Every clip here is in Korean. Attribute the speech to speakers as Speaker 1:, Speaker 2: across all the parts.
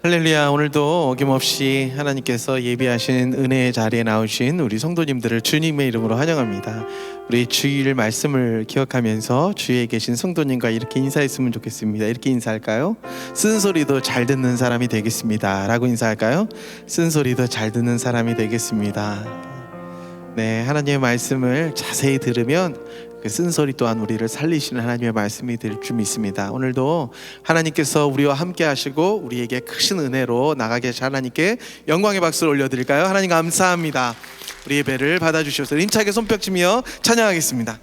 Speaker 1: 할렐루야. 오늘도 어김없이 하나님께서 예비하신 은혜의 자리에 나오신 우리 성도님들을 주님의 이름으로 환영합니다. 우리 주일 말씀을 기억하면서 주위에 계신 성도님과 이렇게 인사했으면 좋겠습니다. 이렇게 인사할까요? 쓴소리도 잘 듣는 사람이 되겠습니다 라고 인사할까요? 쓴소리도 잘 듣는 사람이 되겠습니다. 네, 하나님의 말씀을 자세히 들으면 그 쓴소리 또한 우리를 살리시는 하나님의 말씀이 될 줄 믿습니다. 오늘도 하나님께서 우리와 함께 하시고 우리에게 크신 은혜로 나가게 하신 하나님께 영광의 박수를 올려드릴까요? 하나님 감사합니다. 우리 예배를 받아주셔서 힘차게 손뼉치며 찬양하겠습니다.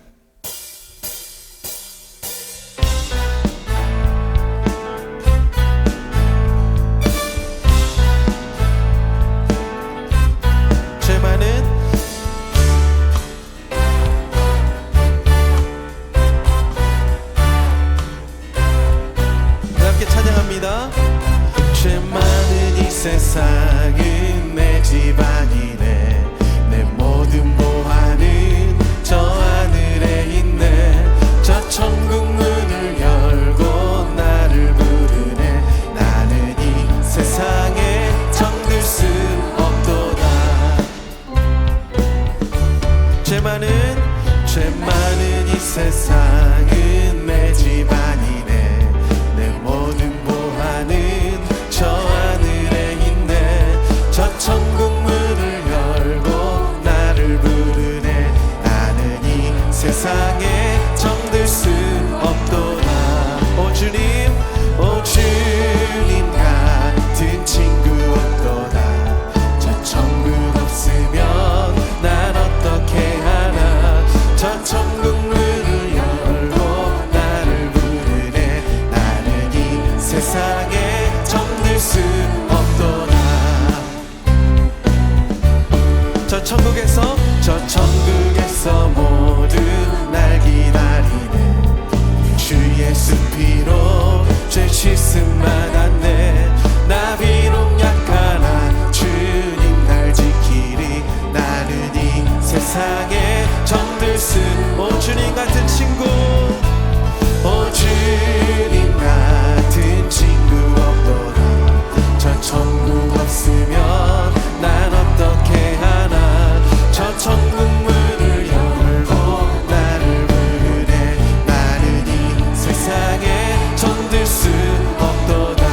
Speaker 1: 죄 많은 이 세상은 내 집안이네. 내 모든 보화는 저 하늘에 있네. 저 천국 문을 열고 나를 부르네. 나는 이 세상에 정들 수 없도다. 죄 많은 이 세상은 내 집안이네. 내 모든 보화는 저 하늘에 있네. 저 천국 문을 열고 나를 부르네. 나는 이 세상에 정들 수 없도다. 오 주님, 오 주님 같은 친구 없도다. 저 천국 없으면 난 어떻게 하나. 저 천국 문을 열고 나를 부르네. 나는 이 세상에 정들 수 없도다. 저 천국에서 모두 날 기다리네. 주 예수 피로 죄 씻음 받았네. 나 비록 약하나 주님 날 지키리. 나는 이 세상에 정들 수. 오 주님 같은 친구, 오 주님 같은 친구 없도다. 저 천국 없으면 난 어떻게 하나. 저 천국 문을 열고 나를 부르네. 나는 이 세상에 정들 수 없도다.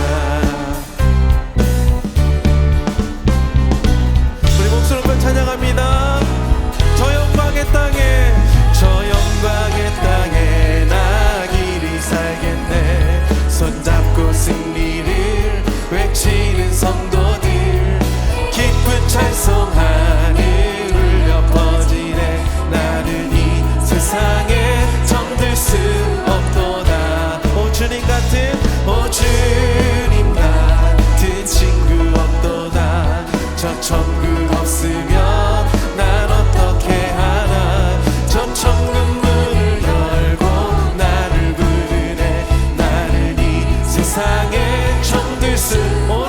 Speaker 1: 우리 목소리로 찬양합니다. 저 영광의 땅에, 저 영광의 땅에 나 길이 살겠네. 손잡고 승리를 외치는 성도들, 기쁜 찬송하는 울려 퍼지네. 나는 이 세상에 정들 수 없도다. 오 주님 같은 친구 없도다. 저 천국 없으면 난 어떻게 하나. 저 천국 문을 열고 나를 부르네. 나는 이 세상에 정들 수. 오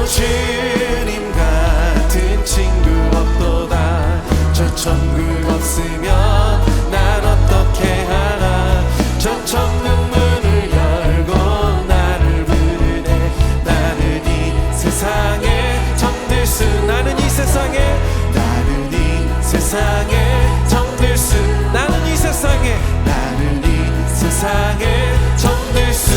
Speaker 1: 주님 같은 친구 없도다. 저 천국 없으면 난 어떻게 하나. 저 천국 문을 열고 나를 부르네. 나는 이 세상에 정들 수. 나는 이 세상에 정들 수. 나는 이 세상에 정들 수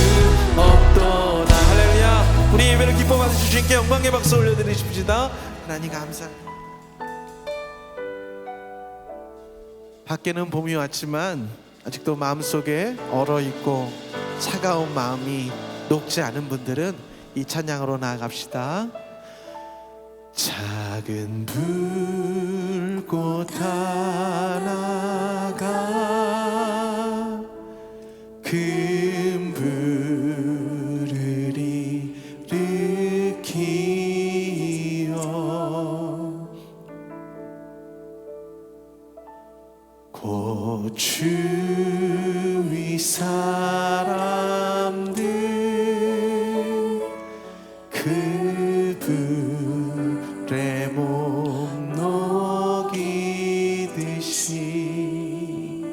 Speaker 1: 없도다. 할렐루야. 우리 예배를 기뻐 받으실 주님께 영광의 박수 올려드리십시다. 하나님 감사합니다. 밖에는 봄이 왔지만 아직도 마음속에 얼어있고 차가운 마음이 녹지 않은 분들은 이 찬양으로 나아갑시다. 작은 불꽃 하나가 큰 불을 일으키어 곧 주위 사람들 그 불에 몸 녹이듯이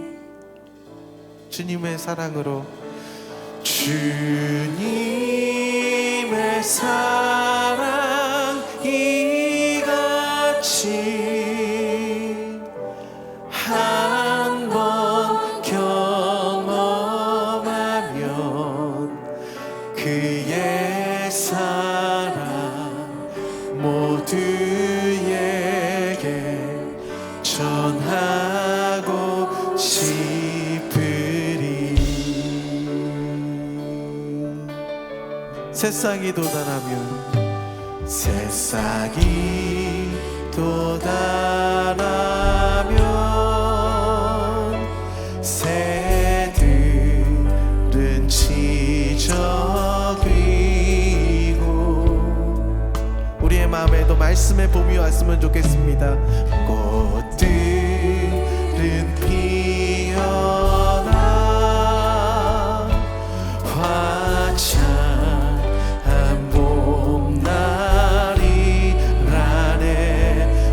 Speaker 1: 주님의 사랑으로, 주님의 사랑 이같이 한 번 경험하면 그의 사랑 모두에게 전하고 싶으리. 새싹이 돋아나면 새싹이 돋아나면 새들은 지저귀고 우리의 마음에도 말씀의 봄이 왔으면 좋겠습니다. 꽃들은 피어나 화창한 봄날이라네.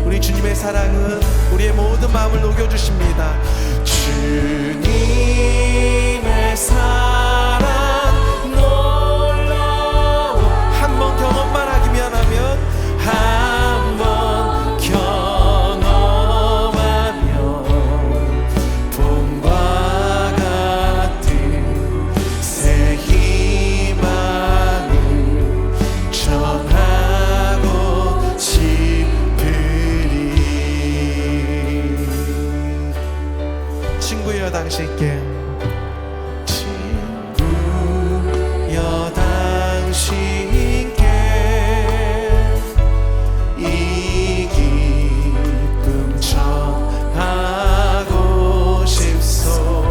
Speaker 1: 우리 주님의 사랑은 우리의 모든 마음을 녹여주십니다. 주님의 사랑 놀라워. 한 번 경험만 하기만 하면, 한 번 경험하면 봄과 같은 새 희망을 전하고 싶으리. 친구여 당신께, 친구여 당신께 이 기쁨 전하고 싶소.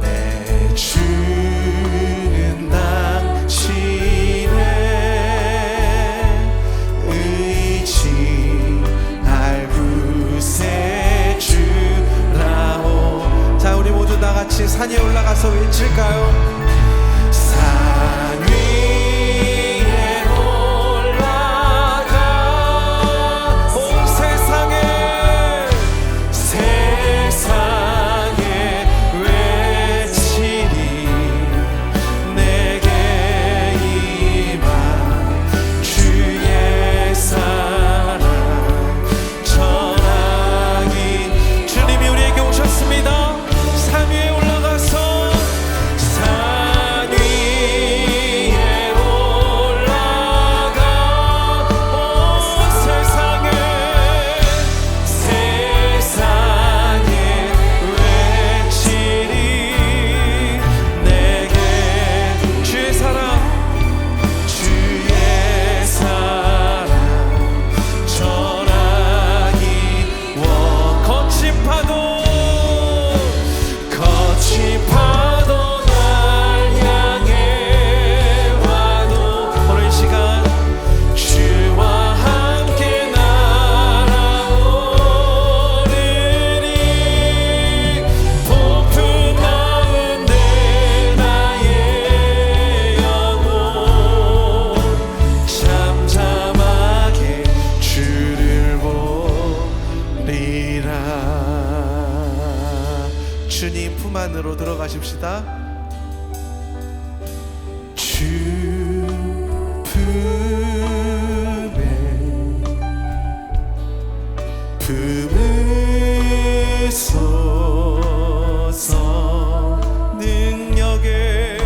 Speaker 1: 내 주는 당신의 의지할 구세주라오. 자, 우리 모두 다 같이 산에 올라가서 외칠까요? 산 위에 올라가 온 세상에 외치리. 내게 임한 주의 사랑 전하기. 주님이 우리에게 오셨습니다. 산 위에 올라가서, 산 위에 올라가 온 세상에 외치리. 내게 주의 사랑 전하기 원. 거친 파도 날 향해 와도 오늘 시간 주와 함께 날아오르니. 폭풍 가운데 나의 영혼 잠잠하게 주를 보리라. 주님 품 안으로 들어가십시다. 주 품에 품으소서. 능력에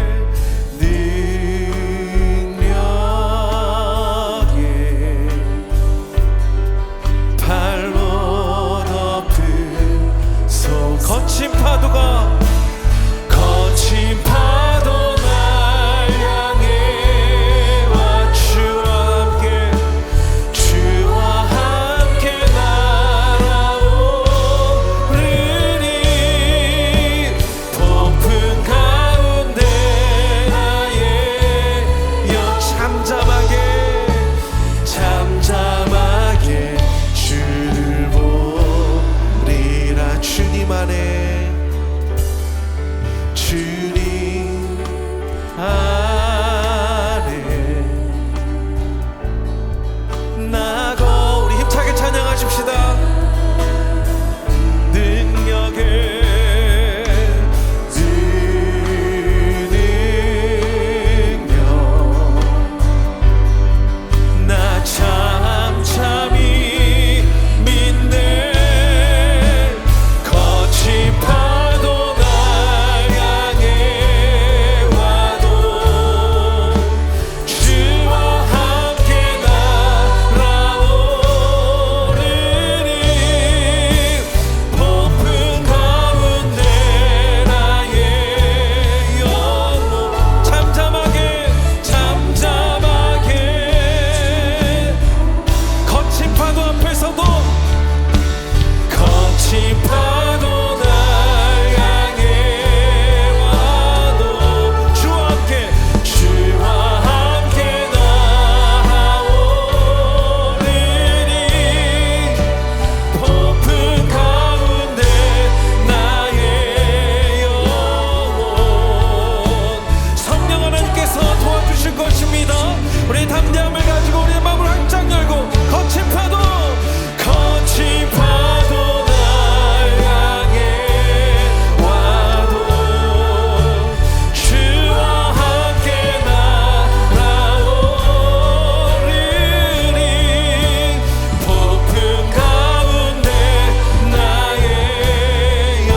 Speaker 1: 발로 덮은 소. 거친 파도 날 향해 와. 주와 함께 날아오르니. 담대함을 가지고 우리의 마음을 활짝 열고 거친 파도 날 향해 와도 주와 함께 날아오르리 폭풍 가운데 나의 영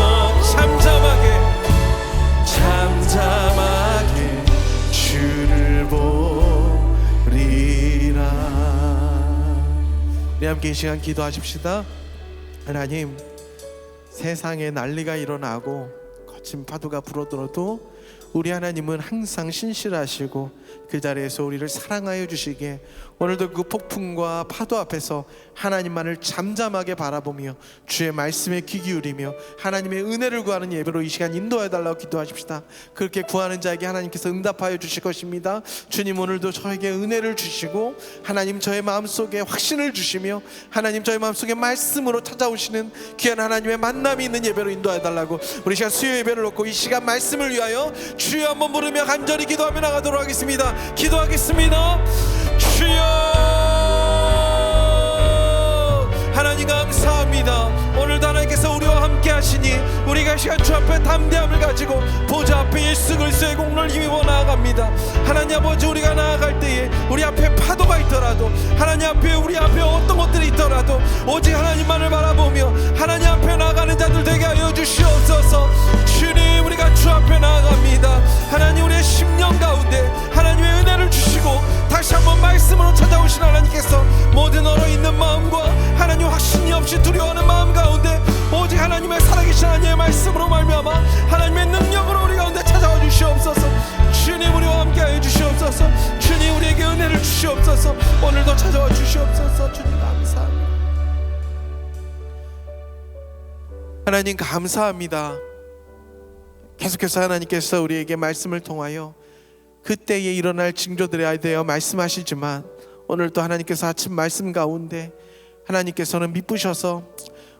Speaker 1: 잠잠하게 주를 보리라. 우리 함께 이 시간 기도하십시다. 하나님, 세상에 난리가 일어나고 거친 파도가 불어들어도 우리 하나님은 항상 신실하시고 그 자리에서 우리를 사랑하여 주시기에 오늘도 그 폭풍과 파도 앞에서 하나님만을 잠잠하게 바라보며 주의 말씀에 귀 기울이며 하나님의 은혜를 구하는 예배로 이 시간 인도해 달라고 기도하십시다. 그렇게 구하는 자에게 하나님께서 응답하여 주실 것입니다. 주님, 오늘도 저에게 은혜를 주시고 하나님 저의 마음속에 확신을 주시며 하나님 저의 마음속에 말씀으로 찾아오시는 귀한 하나님의 만남이 있는 예배로 인도해 달라고 우리 시간 수요 예배를 놓고 이 시간 말씀을 위하여 주여 한번 부르며 간절히 기도하며 나가도록 하겠습니다. 기도하겠습니다. 주여, 하나님 감사합니다. 오늘도 하나님께서 우리와 함께 하시니 우리가 이 시간 주 앞에 담대함을 가지고 보좌 앞에 예수 그리스도의 공로를 힘입어 나아갑니다. 하나님 아버지, 우리가 나아갈 때에 우리 앞에 파도가 있더라도 하나님 앞에 우리 앞에 어떤 것들이 있더라도 오직 하나님만을 바라보며 하나님 앞에 나아가는 자들 되게 하여 주시옵소서. 주님, 우리가 주 앞에 나아갑니다. 하나님, 우리의 심령 가운데 하나님의 은혜를 주시고 다시 한번 말씀으로 찾아오신 하나님께서 모든 얼어있는 마음과 하나님 확신이 없이 두려워하는 마음 가운데 오직 하나님의 살아계신 하나님의 말씀으로 말미암아 하나님의 능력으로 우리 가운데 찾아와 주시옵소서. 주님, 우리와 함께하여 주시옵소서. 주님, 우리에게 은혜를 주시옵소서. 오늘도 찾아와 주시옵소서. 주님 감사합니다. 하나님 감사합니다. 계속해서 하나님께서 우리에게 말씀을 통하여 그때에 일어날 징조들에 대하여 말씀하시지만 오늘도 하나님께서 아침 말씀 가운데 하나님께서는 미쁘셔서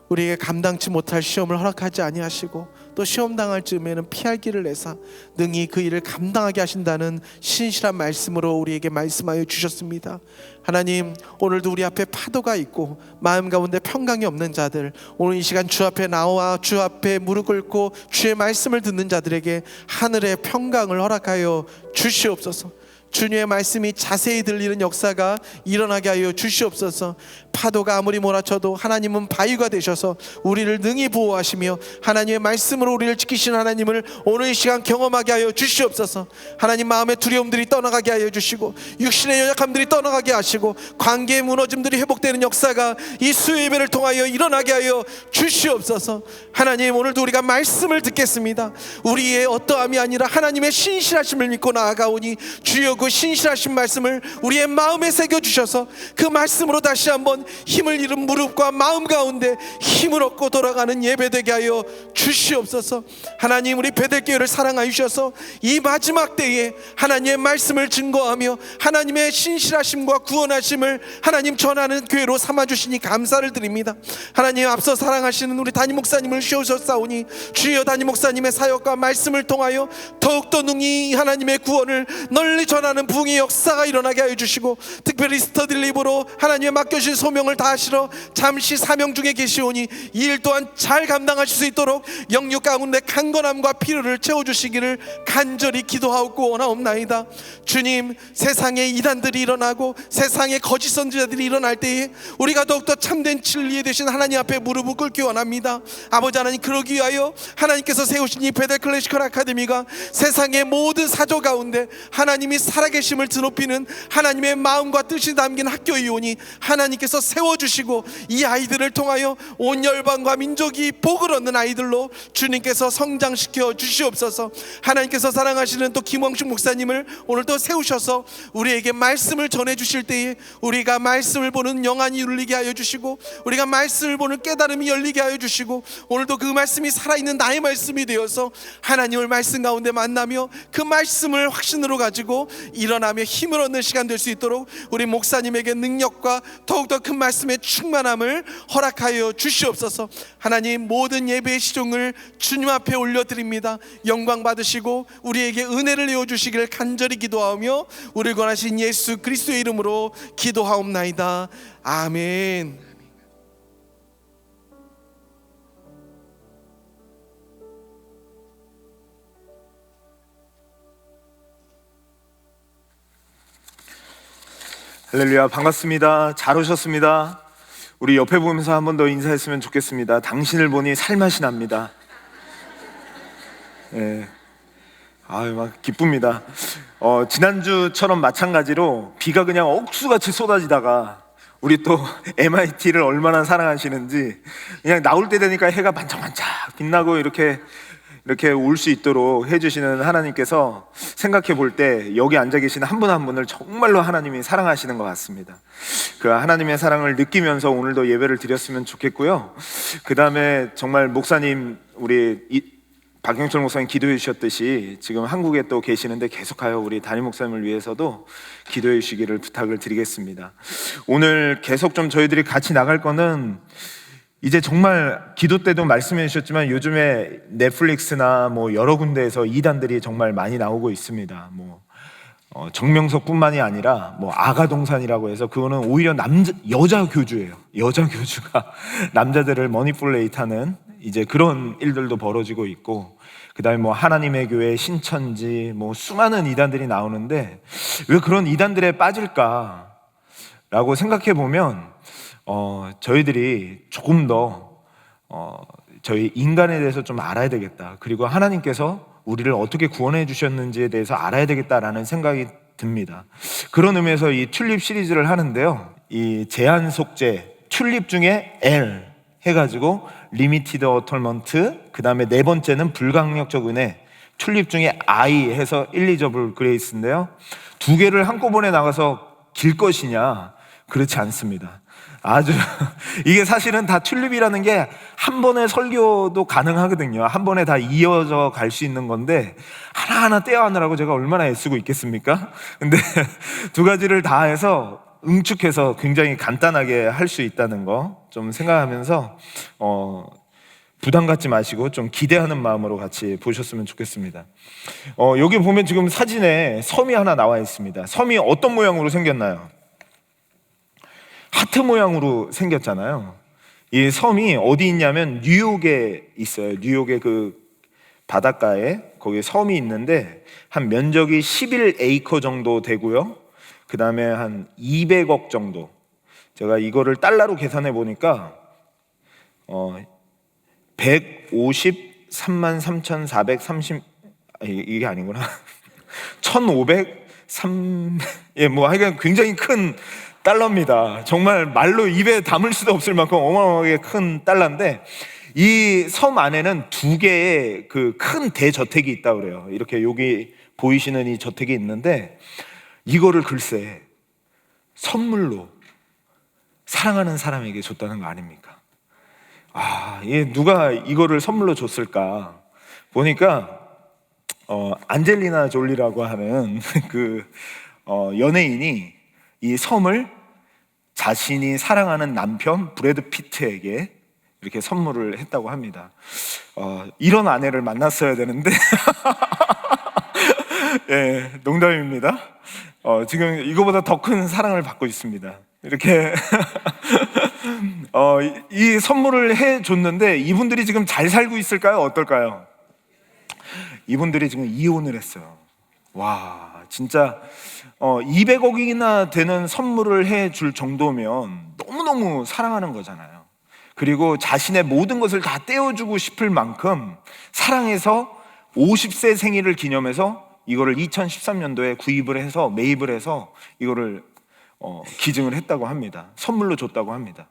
Speaker 1: 우리에게 감당치 못할 시험을 허락하지 아니하시고 또 시험 당할 즈음에는 피할 길을 내사 능히 그 일을 감당하게 하신다는 신실한 말씀으로 우리에게 말씀하여 주셨습니다. 하나님, 오늘도 우리 앞에 파도가 있고 마음 가운데 평강이 없는 자들, 오늘 이 시간 주 앞에 나와 주 앞에 무릎 꿇고 주의 말씀을 듣는 자들에게 하늘의 평강을 허락하여 주시옵소서. 주님의 말씀이 자세히 들리는 역사가 일어나게 하여 주시옵소서. 파도가 아무리 몰아쳐도 하나님은 바위가 되셔서 우리를 능히 보호하시며 하나님의 말씀으로 우리를 지키시는 하나님을 오늘 이 시간 경험하게 하여 주시옵소서. 하나님, 마음의 두려움들이 떠나가게 하여 주시고 육신의 연약함들이 떠나가게 하시고 관계의 무너짐들이 회복되는 역사가 이 수요 예배를 통하여 일어나게 하여 주시옵소서. 하나님, 오늘도 우리가 말씀을 듣겠습니다. 우리의 어떠함이 아니라 하나님의 신실하심을 믿고 나아가오니 주여 그 신실하신 말씀을 우리의 마음에 새겨주셔서 그 말씀으로 다시 한번 힘을 잃은 무릎과 마음 가운데 힘을 얻고 돌아가는 예배되게 하여 주시옵소서. 하나님, 우리 베델교회를 사랑하여 주셔서 이 마지막 때에 하나님의 말씀을 증거하며 하나님의 신실하심과 구원하심을 하나님 전하는 교회로 삼아주시니 감사를 드립니다. 하나님, 앞서 사랑하시는 우리 담임 목사님을 세우셨사오니 주여 담임 목사님의 사역과 말씀을 통하여 더욱더 능히 하나님의 구원을 널리 전하는 부흥의 역사가 일어나게 하여 주시고 특별히 스터디립으로 하나님의 맡겨주신 소명을 다하시러 잠시 사명 중에 계시오니 이 일 또한 잘 감당하실 수 있도록 영육 가운데 강건함과 필요를 채워주시기를 간절히 기도하고 원하옵나이다. 주님, 세상에 이단들이 일어나고 세상에 거짓 선지자들이 일어날 때에 우리가 더욱더 참된 진리에 되신 하나님 앞에 무릎을 꿇기 원합니다. 아버지 하나님, 그러기 위하여 하나님께서 세우신 이 베델 클래시컬 아카데미가 세상의 모든 사조 가운데 하나님이 살아계심을 드높이는 하나님의 마음과 뜻이 담긴 학교이오니 하나님께서 세워주시고 이 아이들을 통하여 온 열방과 민족이 복을 얻는 아이들로 주님께서 성장시켜 주시옵소서. 하나님께서 사랑하시는 또 김광식 목사님을 오늘도 세우셔서 우리에게 말씀을 전해주실 때에 우리가 말씀을 보는 영안이 열리게 하여 주시고 우리가 말씀을 보는 깨달음이 열리게 하여 주시고 오늘도 그 말씀이 살아있는 나의 말씀이 되어서 하나님을 말씀 가운데 만나며 그 말씀을 확신으로 가지고 일어나며 힘을 얻는 시간 될 수 있도록 우리 목사님에게 능력과 더욱더 큰 말씀의 충만함을 허락하여 주시옵소서. 하나님, 모든 예배의 시종을 주님 앞에 올려드립니다. 영광 받으시고 우리에게 은혜를 내어주시기를 간절히 기도하며 우리를 권하신 예수 그리스도의 이름으로 기도하옵나이다. 아멘.
Speaker 2: 할렐루야, 반갑습니다. 잘 오셨습니다. 우리 옆에 보면서 한 번 더 인사했으면 좋겠습니다. 당신을 보니 살맛이 납니다. 예. 아유, 막 기쁩니다. 지난주처럼 마찬가지로 비가 그냥 억수같이 쏟아지다가 우리 또 MIT를 얼마나 사랑하시는지 그냥 나올 때 되니까 해가 반짝반짝 빛나고 이렇게 올 수 있도록 해주시는 하나님께서 생각해 볼 때 여기 앉아 계신 한 분 한 분을 정말로 하나님이 사랑하시는 것 같습니다. 그 하나님의 사랑을 느끼면서 오늘도 예배를 드렸으면 좋겠고요. 그 다음에 정말 목사님, 우리 박영철 목사님 기도해 주셨듯이 지금 한국에 또 계시는데 계속하여 우리 담임 목사님을 위해서도 기도해 주시기를 부탁을 드리겠습니다. 오늘 계속 좀 저희들이 같이 나갈 거는 이제 정말 기도 때도 말씀해 주셨지만 요즘에 넷플릭스나 뭐 여러 군데에서 이단들이 정말 많이 나오고 있습니다. 정명석뿐만이 아니라 아가동산이라고 해서 그거는 오히려 여자 교주예요. 여자 교주가 남자들을 머니플레이트하는 이제 그런 일들도 벌어지고 있고, 그다음에 하나님의 교회, 신천지, 수많은 이단들이 나오는데 왜 그런 이단들에 빠질까라고 생각해 보면 저희들이 조금 더 저희 인간에 대해서 좀 알아야 되겠다. 그리고 하나님께서 우리를 어떻게 구원해 주셨는지에 대해서 알아야 되겠다라는 생각이 듭니다. 그런 의미에서 이 튤립 시리즈를 하는데요, 이 제한 속죄, 튤립 중에 L 해가지고 리미티드 어털먼트, 그 다음에 네 번째는 불강력적 은혜, 튤립 중에 I 해서 일리저블 그레이스인데요, 두 개를 한꺼번에 나가서 길 것이냐? 그렇지 않습니다. 아주 이게 사실은 다 튤립이라는 게 한 번의 설교도 가능하거든요. 한 번에 다 이어져 갈 수 있는 건데 하나하나 떼어하느라고 제가 얼마나 애쓰고 있겠습니까? 근데 두 가지를 다 해서 응축해서 굉장히 간단하게 할 수 있다는 거 좀 생각하면서 부담 갖지 마시고 좀 기대하는 마음으로 같이 보셨으면 좋겠습니다. 여기 보면 지금 사진에 섬이 하나 나와 있습니다. 섬이 어떤 모양으로 생겼나요? 하트 모양으로 생겼잖아요. 이 섬이 어디 있냐면 뉴욕에 있어요. 뉴욕의 그 바닷가에 거기 섬이 있는데 한 면적이 11에이커 정도 되고요. 그 다음에 한 200억 정도. 제가 이거를 달러로 계산해 보니까 153만 3,430 이게 아니구나. 1,503 하여간 굉장히 큰 달러입니다. 정말 말로 입에 담을 수도 없을 만큼 어마어마하게 큰 달러인데 이 섬 안에는 두 개의 그 큰 대저택이 있다고 그래요. 이렇게 여기 보이시는 이 저택이 있는데 이거를 글쎄 선물로 사랑하는 사람에게 줬다는 거 아닙니까? 얘 누가 이거를 선물로 줬을까 보니까 안젤리나 졸리라고 하는 그 연예인이 이 섬을 자신이 사랑하는 남편 브래드 피트에게 이렇게 선물을 했다고 합니다. 이런 아내를 만났어야 되는데 예, 농담입니다. 지금 이거보다 더 큰 사랑을 받고 있습니다. 이렇게 이 선물을 해줬는데 이분들이 지금 잘 살고 있을까요? 어떨까요? 이분들이 지금 이혼을 했어요. 와, 진짜 200억이나 되는 선물을 해줄 정도면 너무너무 사랑하는 거잖아요. 그리고 자신의 모든 것을 다 떼어주고 싶을 만큼 사랑해서 50세 생일을 기념해서 이거를 2013년도에 매입을 해서 이거를 기증을 했다고 합니다. 선물로 줬다고 합니다.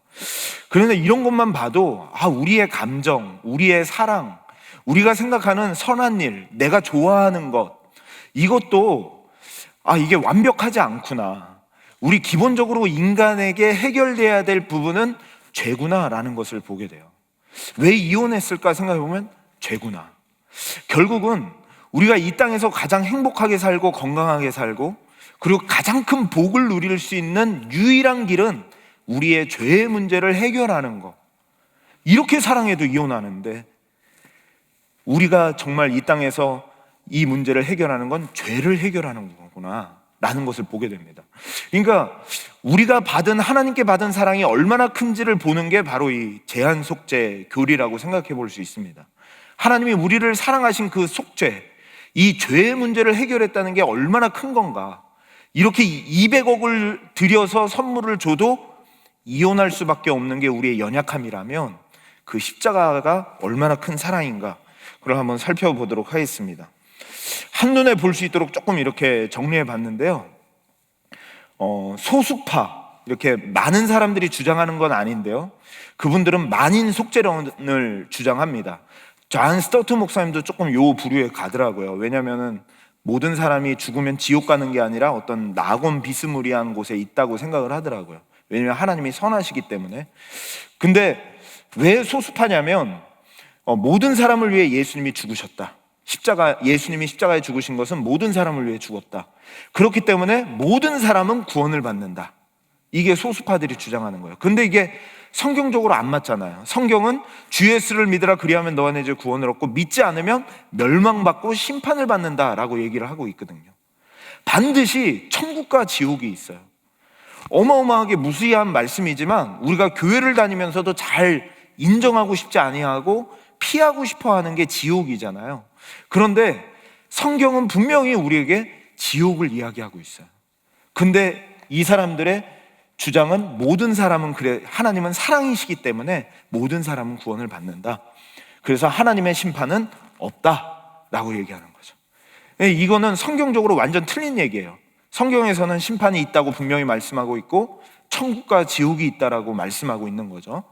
Speaker 2: 그런데 이런 것만 봐도 우리의 감정, 우리의 사랑, 우리가 생각하는 선한 일, 내가 좋아하는 것, 이것도 이게 완벽하지 않구나. 우리 기본적으로 인간에게 해결돼야 될 부분은 죄구나라는 것을 보게 돼요. 왜 이혼했을까 생각해보면 죄구나. 결국은 우리가 이 땅에서 가장 행복하게 살고 건강하게 살고 그리고 가장 큰 복을 누릴 수 있는 유일한 길은 우리의 죄의 문제를 해결하는 것. 이렇게 사랑해도 이혼하는데 우리가 정말 이 땅에서 이 문제를 해결하는 건 죄를 해결하는 거구나 라는 것을 보게 됩니다. 그러니까 우리가 하나님께 받은 사랑이 얼마나 큰지를 보는 게 바로 이 제한 속죄 교리라고 생각해 볼 수 있습니다. 하나님이 우리를 사랑하신 그 속죄, 이 죄의 문제를 해결했다는 게 얼마나 큰 건가. 이렇게 200억을 들여서 선물을 줘도 이혼할 수밖에 없는 게 우리의 연약함이라면 그 십자가가 얼마나 큰 사랑인가, 그걸 한번 살펴보도록 하겠습니다. 한눈에 볼 수 있도록 조금 이렇게 정리해 봤는데요. 소수파, 이렇게 많은 사람들이 주장하는 건 아닌데요, 그분들은 만인 속죄론을 주장합니다. 존 스토트 목사님도 조금 요 부류에 가더라고요. 왜냐면은 모든 사람이 죽으면 지옥 가는 게 아니라 어떤 낙원 비스무리한 곳에 있다고 생각을 하더라고요. 왜냐면 하나님이 선하시기 때문에. 근데 왜 소수파냐면 모든 사람을 위해 예수님이 죽으셨다. 예수님이 십자가에 죽으신 것은 모든 사람을 위해 죽었다. 그렇기 때문에 모든 사람은 구원을 받는다. 이게 소수파들이 주장하는 거예요. 근데 이게 성경적으로 안 맞잖아요. 성경은 주 예수를 믿으라 그리하면 너와 내 죄 구원을 얻고 믿지 않으면 멸망받고 심판을 받는다라고 얘기를 하고 있거든요. 반드시 천국과 지옥이 있어요. 어마어마하게 무수한 말씀이지만 우리가 교회를 다니면서도 잘 인정하고 싶지 아니하고 피하고 싶어하는 게 지옥이잖아요. 그런데 성경은 분명히 우리에게 지옥을 이야기하고 있어요. 근데 이 사람들의 주장은 모든 사람은 하나님은 사랑이시기 때문에 모든 사람은 구원을 받는다. 그래서 하나님의 심판은 없다라고 얘기하는 거죠. 이거는 성경적으로 완전 틀린 얘기예요. 성경에서는 심판이 있다고 분명히 말씀하고 있고 천국과 지옥이 있다라고 말씀하고 있는 거죠.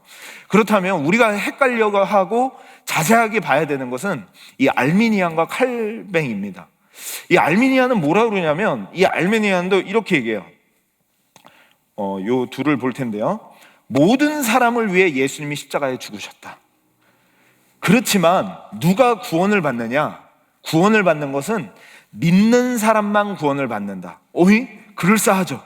Speaker 2: 그렇다면 우리가 헷갈려하고 자세하게 봐야 되는 것은 이 알미니안과 칼뱅입니다. 이 알미니안은 뭐라 그러냐면, 이 알미니안도 이렇게 얘기해요. 요 둘을 볼 텐데요. 모든 사람을 위해 예수님이 십자가에 죽으셨다. 그렇지만 누가 구원을 받느냐? 구원을 받는 것은 믿는 사람만 구원을 받는다. 오히? 그럴싸하죠.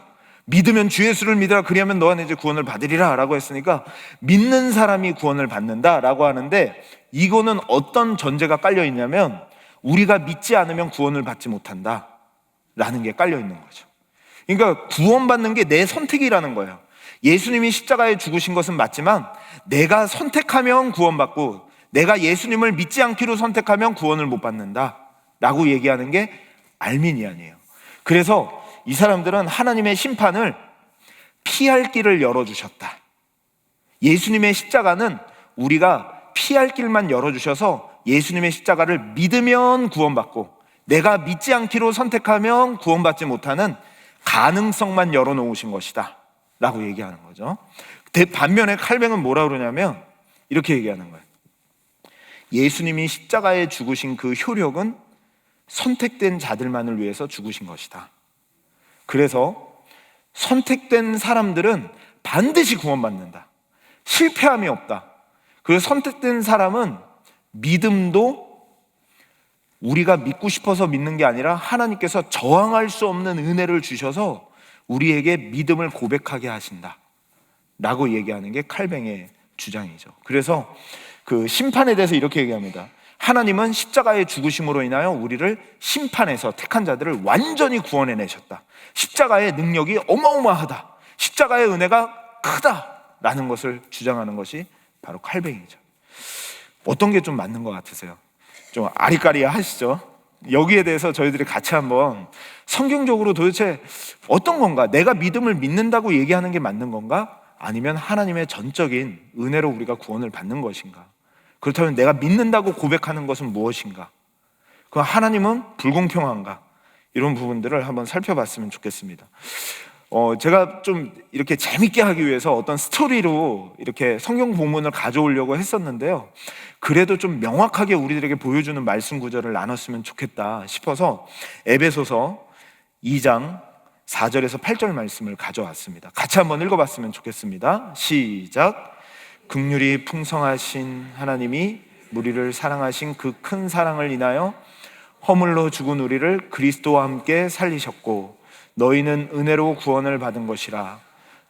Speaker 2: 믿으면 주 예수를 믿으라 그리하면 너와 내 죄 구원을 받으리라 라고 했으니까 믿는 사람이 구원을 받는다 라고 하는데, 이거는 어떤 전제가 깔려 있냐면 우리가 믿지 않으면 구원을 받지 못한다 라는 게 깔려 있는 거죠. 그러니까 구원받는 게 내 선택이라는 거예요. 예수님이 십자가에 죽으신 것은 맞지만 내가 선택하면 구원받고 내가 예수님을 믿지 않기로 선택하면 구원을 못 받는다 라고 얘기하는 게 알미니안이에요. 그래서 이 사람들은 하나님의 심판을 피할 길을 열어주셨다. 예수님의 십자가는 우리가 피할 길만 열어주셔서 예수님의 십자가를 믿으면 구원받고 내가 믿지 않기로 선택하면 구원받지 못하는 가능성만 열어놓으신 것이다 라고 얘기하는 거죠. 반면에 칼뱅은 뭐라 그러냐면 이렇게 얘기하는 거예요. 예수님이 십자가에 죽으신 그 효력은 선택된 자들만을 위해서 죽으신 것이다. 그래서 선택된 사람들은 반드시 구원받는다. 실패함이 없다. 그래서 선택된 사람은 믿음도 우리가 믿고 싶어서 믿는 게 아니라 하나님께서 저항할 수 없는 은혜를 주셔서 우리에게 믿음을 고백하게 하신다 라고 얘기하는 게 칼뱅의 주장이죠. 그래서 그 심판에 대해서 이렇게 얘기합니다. 하나님은 십자가의 죽으심으로 인하여 우리를 심판해서 택한 자들을 완전히 구원해내셨다. 십자가의 능력이 어마어마하다. 십자가의 은혜가 크다라는 것을 주장하는 것이 바로 칼뱅이죠. 어떤 게 좀 맞는 것 같으세요? 좀 아리까리야 하시죠? 여기에 대해서 저희들이 같이 한번 성경적으로 도대체 어떤 건가? 내가 믿음을 믿는다고 얘기하는 게 맞는 건가? 아니면 하나님의 전적인 은혜로 우리가 구원을 받는 것인가? 그렇다면 내가 믿는다고 고백하는 것은 무엇인가? 그 하나님은 불공평한가? 이런 부분들을 한번 살펴봤으면 좋겠습니다. 제가 좀 이렇게 재밌게 하기 위해서 어떤 스토리로 이렇게 성경 본문을 가져오려고 했었는데요. 그래도 좀 명확하게 우리들에게 보여주는 말씀 구절을 나눴으면 좋겠다 싶어서 에베소서 2장 4절에서 8절 말씀을 가져왔습니다. 같이 한번 읽어봤으면 좋겠습니다. 시작. 긍휼이 풍성하신 하나님이 우리를 사랑하신 그 큰 사랑을 인하여 허물로 죽은 우리를 그리스도와 함께 살리셨고 너희는 은혜로 구원을 받은 것이라.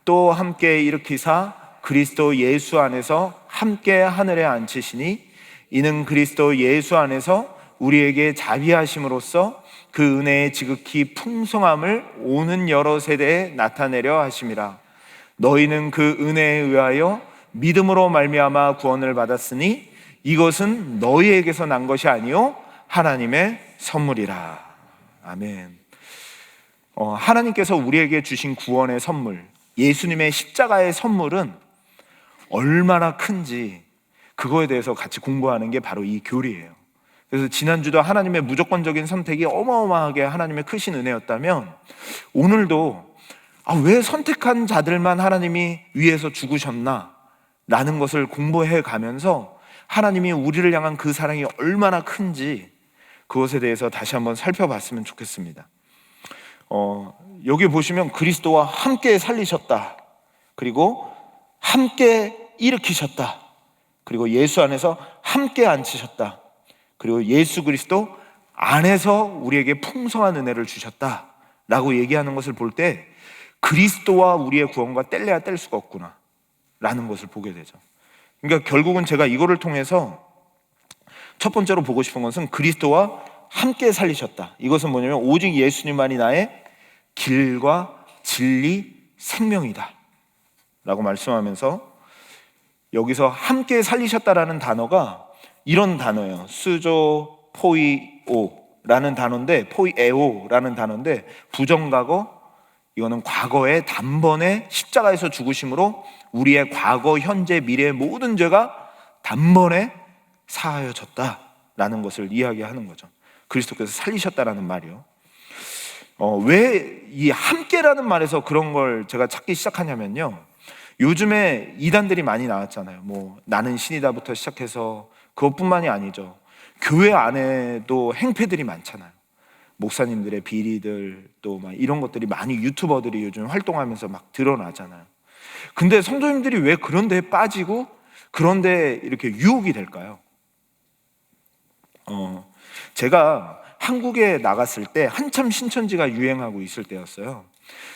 Speaker 2: 또 함께 일으키사 그리스도 예수 안에서 함께 하늘에 앉히시니 이는 그리스도 예수 안에서 우리에게 자비하심으로써 그 은혜의 지극히 풍성함을 오는 여러 세대에 나타내려 하심이라. 너희는 그 은혜에 의하여 믿음으로 말미암아 구원을 받았으니 이것은 너희에게서 난 것이 아니요 하나님의 선물이라. 아멘. 하나님께서 우리에게 주신 구원의 선물, 예수님의 십자가의 선물은 얼마나 큰지 그거에 대해서 같이 공부하는 게 바로 이 교리예요. 그래서 지난주도 하나님의 무조건적인 선택이 어마어마하게 하나님의 크신 은혜였다면, 오늘도 왜 선택한 자들만 하나님이 위해서 죽으셨나 라는 것을 공부해 가면서 하나님이 우리를 향한 그 사랑이 얼마나 큰지 그것에 대해서 다시 한번 살펴봤으면 좋겠습니다. 여기 보시면 그리스도와 함께 살리셨다, 그리고 함께 일으키셨다, 그리고 예수 안에서 함께 앉히셨다, 그리고 예수 그리스도 안에서 우리에게 풍성한 은혜를 주셨다 라고 얘기하는 것을 볼 때 그리스도와 우리의 구원과 뗄래야 뗄 수가 없구나 라는 것을 보게 되죠. 그러니까 결국은 제가 이거를 통해서 첫 번째로 보고 싶은 것은 그리스도와 함께 살리셨다. 이것은 뭐냐면 오직 예수님만이 나의 길과 진리, 생명이다 라고 말씀하면서, 여기서 함께 살리셨다라는 단어가 이런 단어예요. 스조 포이오라는 단어인데, 포이에오라는 단어인데, 부정과거, 이거는 과거의 단번에 십자가에서 죽으심으로 우리의 과거, 현재, 미래의 모든 죄가 단번에 사하여졌다라는 것을 이야기하는 거죠. 그리스도께서 살리셨다라는 말이요. 왜 이 함께라는 말에서 그런 걸 제가 찾기 시작하냐면요, 요즘에 이단들이 많이 나왔잖아요. 뭐 나는 신이다부터 시작해서 그것뿐만이 아니죠. 교회 안에도 행패들이 많잖아요. 목사님들의 비리들, 또 막 이런 것들이 많이 유튜버들이 요즘 활동하면서 막 드러나잖아요. 근데 성도님들이 왜 그런 데에 빠지고 그런 데 이렇게 유혹이 될까요? 제가 한국에 나갔을 때 한참 신천지가 유행하고 있을 때였어요.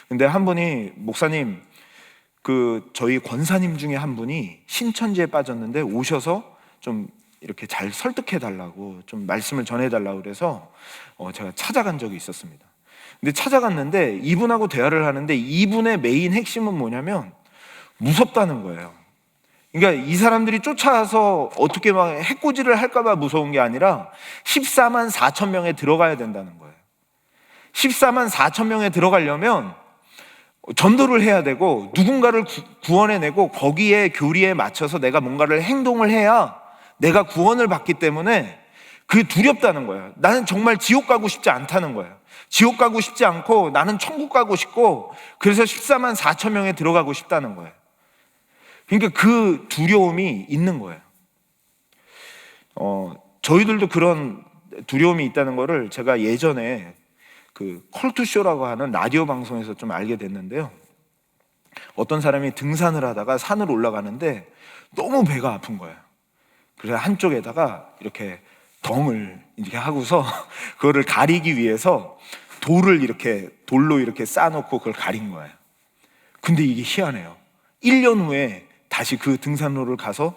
Speaker 2: 근데 한 분이, 목사님, 저희 권사님 중에 한 분이 신천지에 빠졌는데 오셔서 좀 이렇게 잘 설득해 달라고, 좀 말씀을 전해 달라고 그래서 제가 찾아간 적이 있었습니다. 근데 찾아갔는데 이분하고 대화를 하는데 이분의 메인 핵심은 뭐냐면 무섭다는 거예요. 그러니까 이 사람들이 쫓아와서 어떻게 막 해코지를 할까봐 무서운 게 아니라 14만 4천 명에 들어가야 된다는 거예요. 14만 4천 명에 들어가려면 전도를 해야 되고 누군가를 구원해내고 거기에 교리에 맞춰서 내가 뭔가를 행동을 해야 내가 구원을 받기 때문에 그게 두렵다는 거예요. 나는 정말 지옥 가고 싶지 않다는 거예요. 지옥 가고 싶지 않고 나는 천국 가고 싶고, 그래서 14만 4천 명에 들어가고 싶다는 거예요. 그러니까 그 두려움이 있는 거예요. 저희들도 그런 두려움이 있다는 거를 제가 예전에 컬투쇼라고 하는 라디오 방송에서 좀 알게 됐는데요. 어떤 사람이 등산을 하다가 산을 올라가는데 너무 배가 아픈 거예요. 그래서 한쪽에다가 이렇게 덩을 이렇게 하고서 그거를 가리기 위해서 돌로 이렇게 쌓아놓고 그걸 가린 거예요. 근데 이게 희한해요. 1년 후에 다시 그 등산로를 가서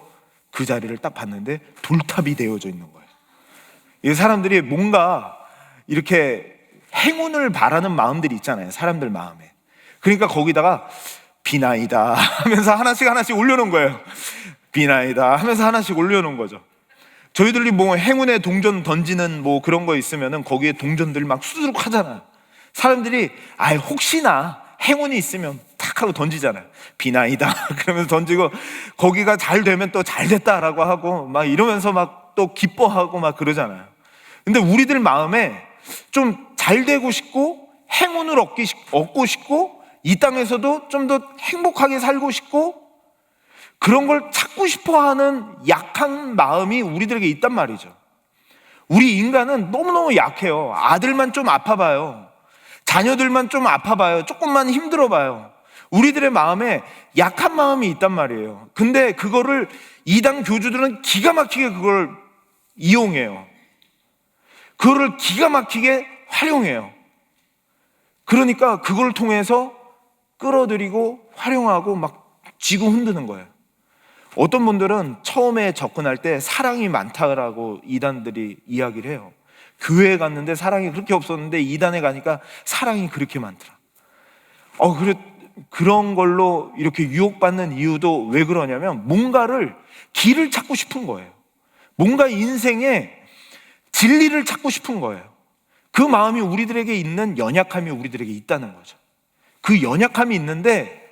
Speaker 2: 그 자리를 딱 봤는데 돌탑이 되어져 있는 거예요. 이 사람들이 뭔가 이렇게 행운을 바라는 마음들이 있잖아요, 사람들 마음에. 그러니까 거기다가 비나이다 하면서 하나씩 올려놓은 거예요. 비나이다 하면서 하나씩 올려놓은 거죠. 저희들이 뭐 행운의 동전 던지는 뭐 그런 거 있으면은 거기에 동전들 막 수두룩 하잖아요. 사람들이 혹시나 행운이 있으면 탁 하고 던지잖아요. 비나이다 그러면서 던지고, 거기가 잘 되면 또 잘 됐다라고 하고 막 이러면서 막 또 기뻐하고 막 그러잖아요. 근데 우리들 마음에 좀 잘 되고 싶고 행운을 얻고 싶고 이 땅에서도 좀 더 행복하게 살고 싶고 그런 걸 찾고 싶어하는 약한 마음이 우리들에게 있단 말이죠. 우리 인간은 너무너무 약해요. 아들만 좀 아파봐요, 자녀들만 좀 아파봐요, 조금만 힘들어봐요. 우리들의 마음에 약한 마음이 있단 말이에요. 근데 그거를 이단 교주들은 기가 막히게 그걸 이용해요. 그거를 기가 막히게 활용해요. 그러니까 그걸 통해서 끌어들이고 활용하고 막 쥐고 흔드는 거예요. 어떤 분들은 처음에 접근할 때 사랑이 많다라고 이단들이 이야기를 해요. 교회에 갔는데 사랑이 그렇게 없었는데 이단에 가니까 사랑이 그렇게 많더라. 그런 걸로 이렇게 유혹받는 이유도 왜 그러냐면 뭔가를 길을 찾고 싶은 거예요. 뭔가 인생에 진리를 찾고 싶은 거예요. 그 마음이 우리들에게 있는 연약함이 우리들에게 있다는 거죠. 그 연약함이 있는데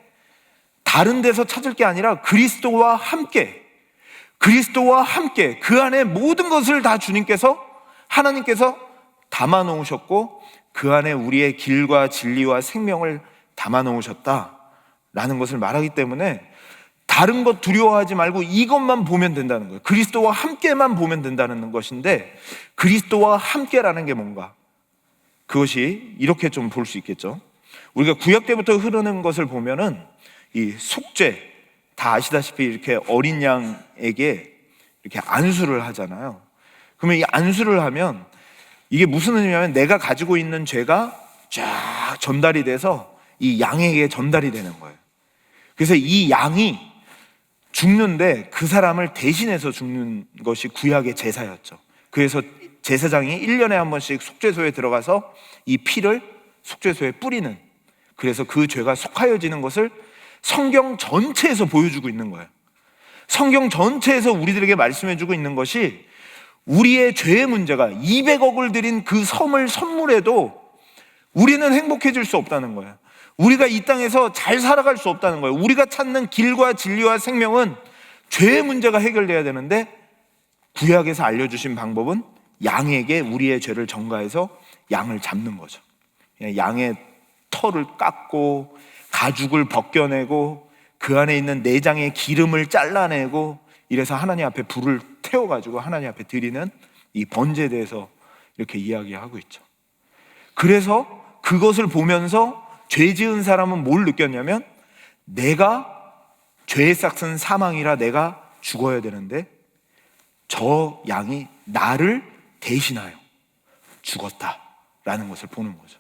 Speaker 2: 다른 데서 찾을 게 아니라 그리스도와 함께 그 안에 모든 것을 다 하나님께서 담아 놓으셨고 그 안에 우리의 길과 진리와 생명을 담아 놓으셨다라는 것을 말하기 때문에 다른 것 두려워하지 말고 이것만 보면 된다는 거예요. 그리스도와 함께만 보면 된다는 것인데, 그리스도와 함께라는 게 뭔가, 그것이 이렇게 좀 볼 수 있겠죠. 우리가 구약 때부터 흐르는 것을 보면은 이 속죄, 다 아시다시피 이렇게 어린 양에게 이렇게 안수를 하잖아요. 그러면 이 안수를 하면 이게 무슨 의미냐면 내가 가지고 있는 죄가 쫙 전달이 돼서 이 양에게 전달이 되는 거예요. 그래서 이 양이 죽는데 그 사람을 대신해서 죽는 것이 구약의 제사였죠. 그래서 제사장이 1년에 한 번씩 속죄소에 들어가서 이 피를 속죄소에 뿌리는, 그래서 그 죄가 속하여지는 것을 성경 전체에서 보여주고 있는 거예요. 성경 전체에서 우리들에게 말씀해주고 있는 것이 우리의 죄의 문제가 200억을 들인 그 섬을 선물해도 우리는 행복해질 수 없다는 거예요. 우리가 이 땅에서 잘 살아갈 수 없다는 거예요. 우리가 찾는 길과 진리와 생명은 죄의 문제가 해결돼야 되는데, 구약에서 알려주신 방법은 양에게 우리의 죄를 전가해서 양을 잡는 거죠. 양의 털을 깎고 가죽을 벗겨내고 그 안에 있는 내장의 기름을 잘라내고, 이래서 하나님 앞에 불을 태워가지고 하나님 앞에 드리는 이 번제에 대해서 이렇게 이야기하고 있죠. 그래서 그것을 보면서 죄 지은 사람은 뭘 느꼈냐면, 내가 죄의 삭은 사망이라 내가 죽어야 되는데 저 양이 나를 대신하여 죽었다라는 것을 보는 거죠.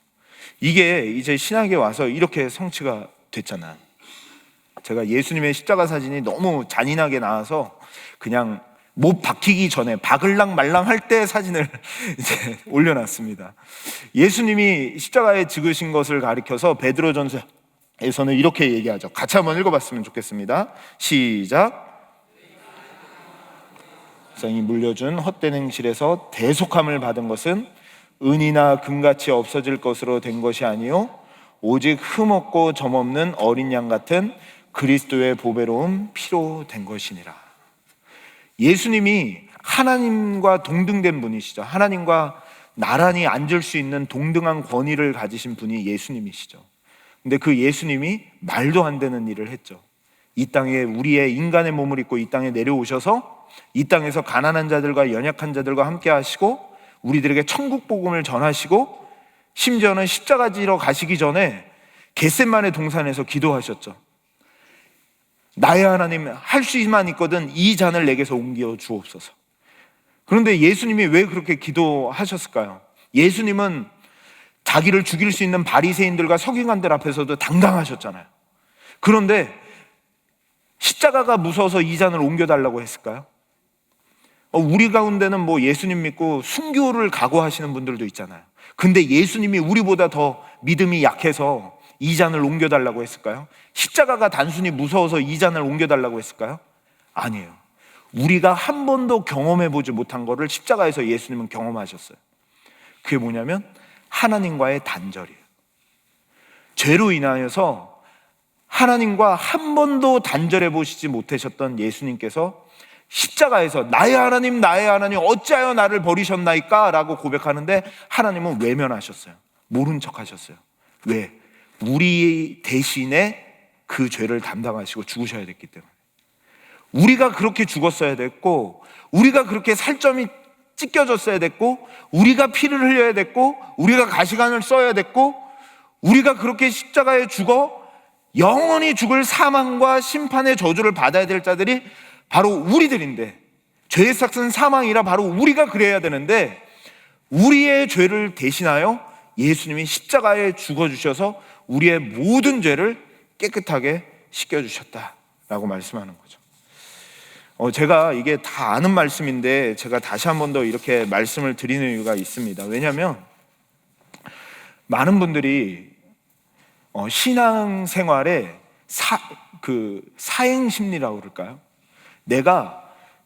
Speaker 2: 이게 이제 신학에 와서 이렇게 성취가 됐잖아요. 제가 예수님의 십자가 사진이 너무 잔인하게 나와서 그냥 못 박히기 전에 박을랑 말랑 할 때 사진을 이제 올려놨습니다. 예수님이 십자가에 죽으신 것을 가리켜서 베드로전서에서는 이렇게 얘기하죠. 같이 한번 읽어봤으면 좋겠습니다. 시작. 세상이 물려준 헛된 행실에서 대속함을 받은 것은 은이나 금같이 없어질 것으로 된 것이 아니요 오직 흠없고 점없는 어린 양 같은 그리스도의 보배로운 피로 된 것이니라. 예수님이 하나님과 동등된 분이시죠. 하나님과 나란히 앉을 수 있는 동등한 권위를 가지신 분이 예수님이시죠. 근데 그 예수님이 말도 안 되는 일을 했죠. 이 땅에 우리의 인간의 몸을 입고 이 땅에 내려오셔서 이 땅에서 가난한 자들과 연약한 자들과 함께 하시고 우리들에게 천국 복음을 전하시고, 심지어는 십자가 지러 가시기 전에 겟세마네 동산에서 기도하셨죠. 나의 하나님, 할 수만 있거든 이 잔을 내게서 옮겨 주옵소서. 그런데 예수님이 왜 그렇게 기도하셨을까요? 예수님은 자기를 죽일 수 있는 바리새인들과 서기관들 앞에서도 당당하셨잖아요. 그런데 십자가가 무서워서 이 잔을 옮겨달라고 했을까요? 우리 가운데는 뭐 예수님 믿고 순교를 각오하시는 분들도 있잖아요. 근데 예수님이 우리보다 더 믿음이 약해서 이 잔을 옮겨달라고 했을까요? 십자가가 단순히 무서워서 이 잔을 옮겨달라고 했을까요? 아니에요. 우리가 한 번도 경험해보지 못한 거를 십자가에서 예수님은 경험하셨어요. 그게 뭐냐면 하나님과의 단절이에요. 죄로 인하여서 하나님과 한 번도 단절해 보시지 못하셨던 예수님께서 십자가에서 나의 하나님 어찌하여 나를 버리셨나이까? 라고 고백하는데 하나님은 외면하셨어요. 모른 척 하셨어요. 왜? 우리 대신에 그 죄를 담당하시고 죽으셔야 됐기 때문에. 우리가 그렇게 죽었어야 됐고, 우리가 그렇게 살점이 찢겨졌어야 됐고, 우리가 피를 흘려야 됐고, 우리가 가시관을 써야 됐고, 우리가 그렇게 십자가에 죽어 영원히 죽을 사망과 심판의 저주를 받아야 될 자들이 바로 우리들인데, 죄의 삭은 사망이라 바로 우리가 그래야 되는데, 우리의 죄를 대신하여 예수님이 십자가에 죽어주셔서 우리의 모든 죄를 깨끗하게 씻겨주셨다라고 말씀하는 거죠. 제가 이게 다 아는 말씀인데 제가 다시 한 번 더 이렇게 말씀을 드리는 이유가 있습니다. 왜냐하면 많은 분들이 신앙생활에 사행심리라고 그럴까요? 내가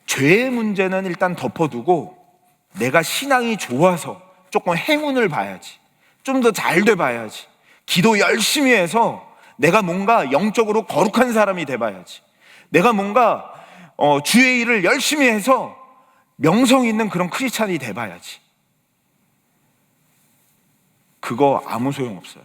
Speaker 2: 죄의 문제는 일단 덮어두고 내가 신앙이 좋아서 조금 행운을 봐야지, 좀 더 잘 돼봐야지, 기도 열심히 해서 내가 뭔가 영적으로 거룩한 사람이 돼봐야지, 내가 뭔가 주의 일을 열심히 해서 명성 있는 그런 크리스찬이 돼봐야지. 그거 아무 소용없어요.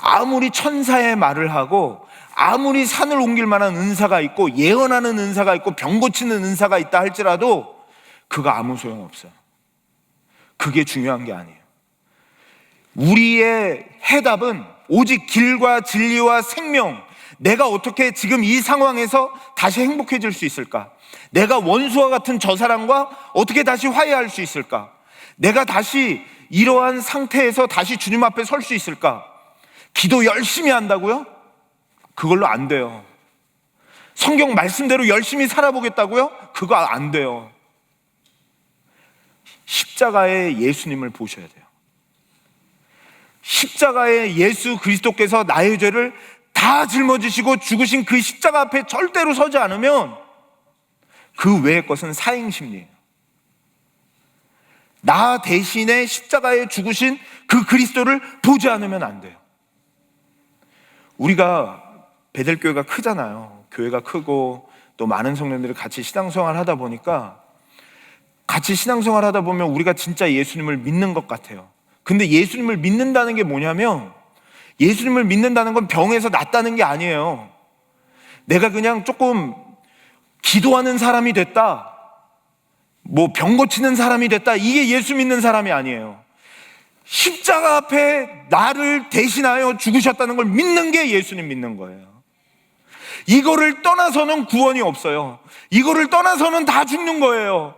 Speaker 2: 아무리 천사의 말을 하고 아무리 산을 옮길 만한 은사가 있고 예언하는 은사가 있고 병 고치는 은사가 있다 할지라도 그거 아무 소용없어요. 그게 중요한 게 아니에요. 우리의 해답은 오직 길과 진리와 생명, 내가 어떻게 지금 이 상황에서 다시 행복해질 수 있을까? 내가 원수와 같은 저 사람과 어떻게 다시 화해할 수 있을까? 내가 다시 이러한 상태에서 다시 주님 앞에 설 수 있을까? 기도 열심히 한다고요? 그걸로 안 돼요. 성경 말씀대로 열심히 살아보겠다고요? 그거 안 돼요. 십자가의 예수님을 보셔야 돼요. 십자가의 예수 그리스도께서 나의 죄를 다 짊어지시고 죽으신 그 십자가 앞에 절대로 서지 않으면 그 외의 것은 사행심리예요. 나 대신에 십자가에 죽으신 그 그리스도를 보지 않으면 안 돼요. 우리가 베델교회가 크잖아요. 교회가 크고 또 많은 성도들이 같이 신앙생활 하다 보니까 같이 신앙생활 하다 보면 우리가 진짜 예수님을 믿는 것 같아요. 근데 예수님을 믿는다는 게 뭐냐면, 예수님을 믿는다는 건 병에서 낫다는 게 아니에요. 내가 그냥 조금 기도하는 사람이 됐다, 뭐 병 고치는 사람이 됐다, 이게 예수 믿는 사람이 아니에요. 십자가 앞에 나를 대신하여 죽으셨다는 걸 믿는 게 예수님 믿는 거예요. 이거를 떠나서는 구원이 없어요. 이거를 떠나서는 다 죽는 거예요.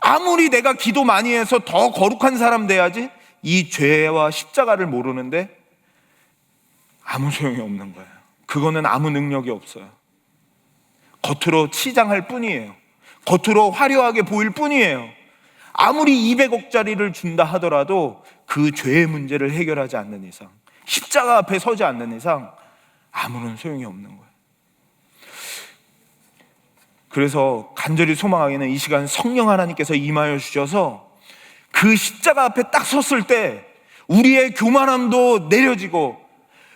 Speaker 2: 아무리 내가 기도 많이 해서 더 거룩한 사람 돼야지, 이 죄와 십자가를 모르는데 아무 소용이 없는 거예요. 그거는 아무 능력이 없어요. 겉으로 치장할 뿐이에요. 겉으로 화려하게 보일 뿐이에요. 아무리 200억짜리를 준다 하더라도 그 죄의 문제를 해결하지 않는 이상, 십자가 앞에 서지 않는 이상 아무런 소용이 없는 거예요. 그래서 간절히 소망하기는 이 시간 성령 하나님께서 임하여 주셔서 그 십자가 앞에 딱 섰을 때 우리의 교만함도 내려지고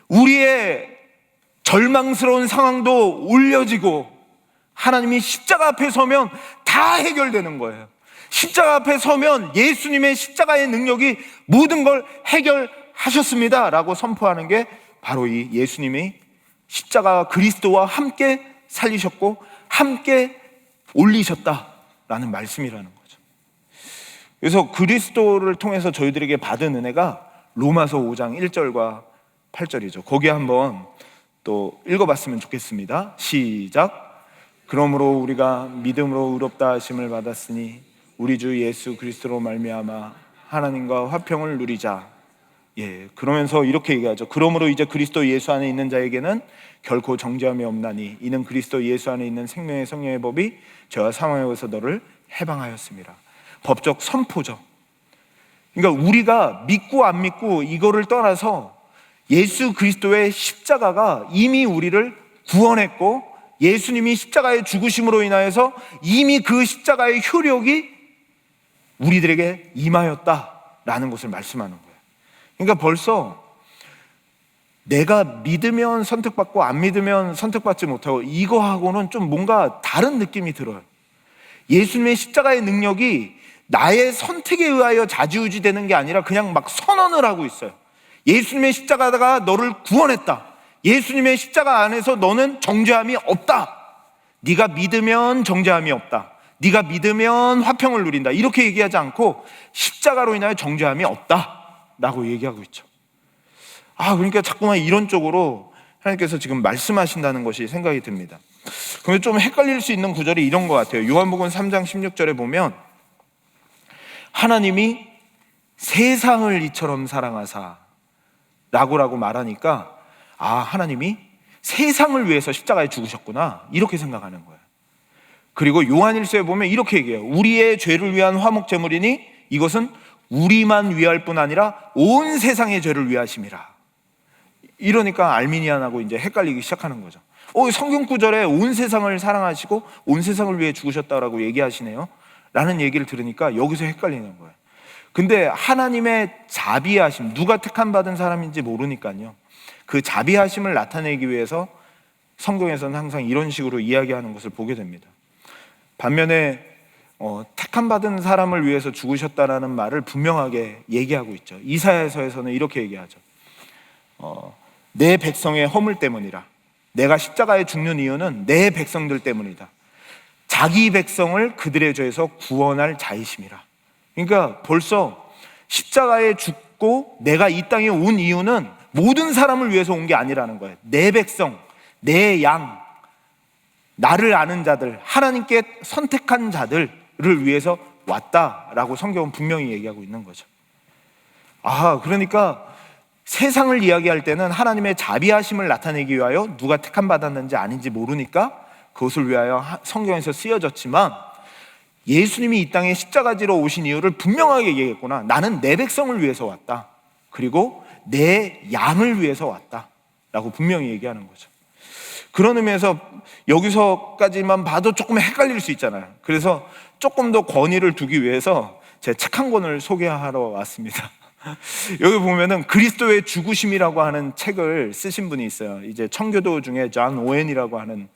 Speaker 2: 우리의 절망스러운 상황도 올려지고, 하나님이 십자가 앞에 서면 다 해결되는 거예요. 십자가 앞에 서면 예수님의 십자가의 능력이 모든 걸 해결하셨습니다 라고 선포하는 게 바로 이 예수님이 십자가 그리스도와 함께 살리셨고 함께 올리셨다라는 말씀이라는 거죠. 그래서 그리스도를 통해서 저희들에게 받은 은혜가 로마서 5장 1절과 8절이죠. 거기 한번 또 읽어봤으면 좋겠습니다. 시작. 그러므로 우리가 믿음으로 의롭다 하심을 받았으니 우리 주 예수 그리스도로 말미암아 하나님과 화평을 누리자. 그러면서 이렇게 얘기하죠. 그러므로 이제 그리스도 예수 안에 있는 자에게는 결코 정죄함이 없나니 이는 그리스도 예수 안에 있는 생명의 성령의 법이 죄와 사망에서 너를 해방하였습니다. 법적 선포죠. 그러니까 우리가 믿고 안 믿고 이거를 떠나서 예수 그리스도의 십자가가 이미 우리를 구원했고, 예수님이 십자가의 죽으심으로 인하여서 이미 그 십자가의 효력이 우리들에게 임하였다라는 것을 말씀하는 거예요. 그러니까 벌써 내가 믿으면 선택받고 안 믿으면 선택받지 못하고, 이거하고는 좀 뭔가 다른 느낌이 들어요. 예수님의 십자가의 능력이 나의 선택에 의하여 좌지우지되는 게 아니라 그냥 막 선언을 하고 있어요. 예수님의 십자가가 너를 구원했다. 예수님의 십자가 안에서 너는 정죄함이 없다. 네가 믿으면 정죄함이 없다. 네가 믿으면 화평을 누린다. 이렇게 얘기하지 않고 십자가로 인하여 정죄함이 없다라고 얘기하고 있죠. 그러니까 자꾸만 이런 쪽으로 하나님께서 지금 말씀하신다는 것이 생각이 듭니다. 그런데 좀 헷갈릴 수 있는 구절이 이런 것 같아요. 요한복음 3장 16절에 보면 하나님이 세상을 이처럼 사랑하사 라고 말하니까 하나님이 세상을 위해서 십자가에 죽으셨구나 이렇게 생각하는 거예요. 그리고 요한일서에 보면 이렇게 얘기해요. 우리의 죄를 위한 화목제물이니 이것은 우리만 위할 뿐 아니라 온 세상의 죄를 위하심이라. 이러니까 알미니안하고 이제 헷갈리기 시작하는 거죠. 성경 구절에 온 세상을 사랑하시고 온 세상을 위해 죽으셨다라고 얘기하시네요 라는 얘기를 들으니까 여기서 헷갈리는 거예요. 근데 하나님의 자비하심, 누가 택함 받은 사람인지 모르니까요, 그 자비하심을 나타내기 위해서 성경에서는 항상 이런 식으로 이야기하는 것을 보게 됩니다. 반면에 택함 받은 사람을 위해서 죽으셨다라는 말을 분명하게 얘기하고 있죠. 이사야서에서는 이렇게 얘기하죠. 내 백성의 허물 때문이라. 내가 십자가에 죽는 이유는 내 백성들 때문이다. 자기 백성을 그들의 죄에서 구원할 자이심이라. 그러니까 벌써 십자가에 죽고 내가 이 땅에 온 이유는 모든 사람을 위해서 온 게 아니라는 거예요. 내 백성, 내 양, 나를 아는 자들, 하나님께 선택한 자들을 위해서 왔다라고 성경은 분명히 얘기하고 있는 거죠. 그러니까 세상을 이야기할 때는 하나님의 자비하심을 나타내기 위하여 누가 택함 받았는지 아닌지 모르니까 그것을 위하여 성경에서 쓰여졌지만, 예수님이 이 땅에 십자가지로 오신 이유를 분명하게 얘기했구나. 나는 내 백성을 위해서 왔다. 그리고 내 양을 위해서 왔다 라고 분명히 얘기하는 거죠. 그런 의미에서 여기서까지만 봐도 조금 헷갈릴 수 있잖아요. 그래서 조금 더 권위를 두기 위해서 제 책 한 권을 소개하러 왔습니다. 여기 보면은 그리스도의 죽으심이라고 하는 책을 쓰신 분이 있어요. 이제 청교도 중에 존 오웬이라고 하는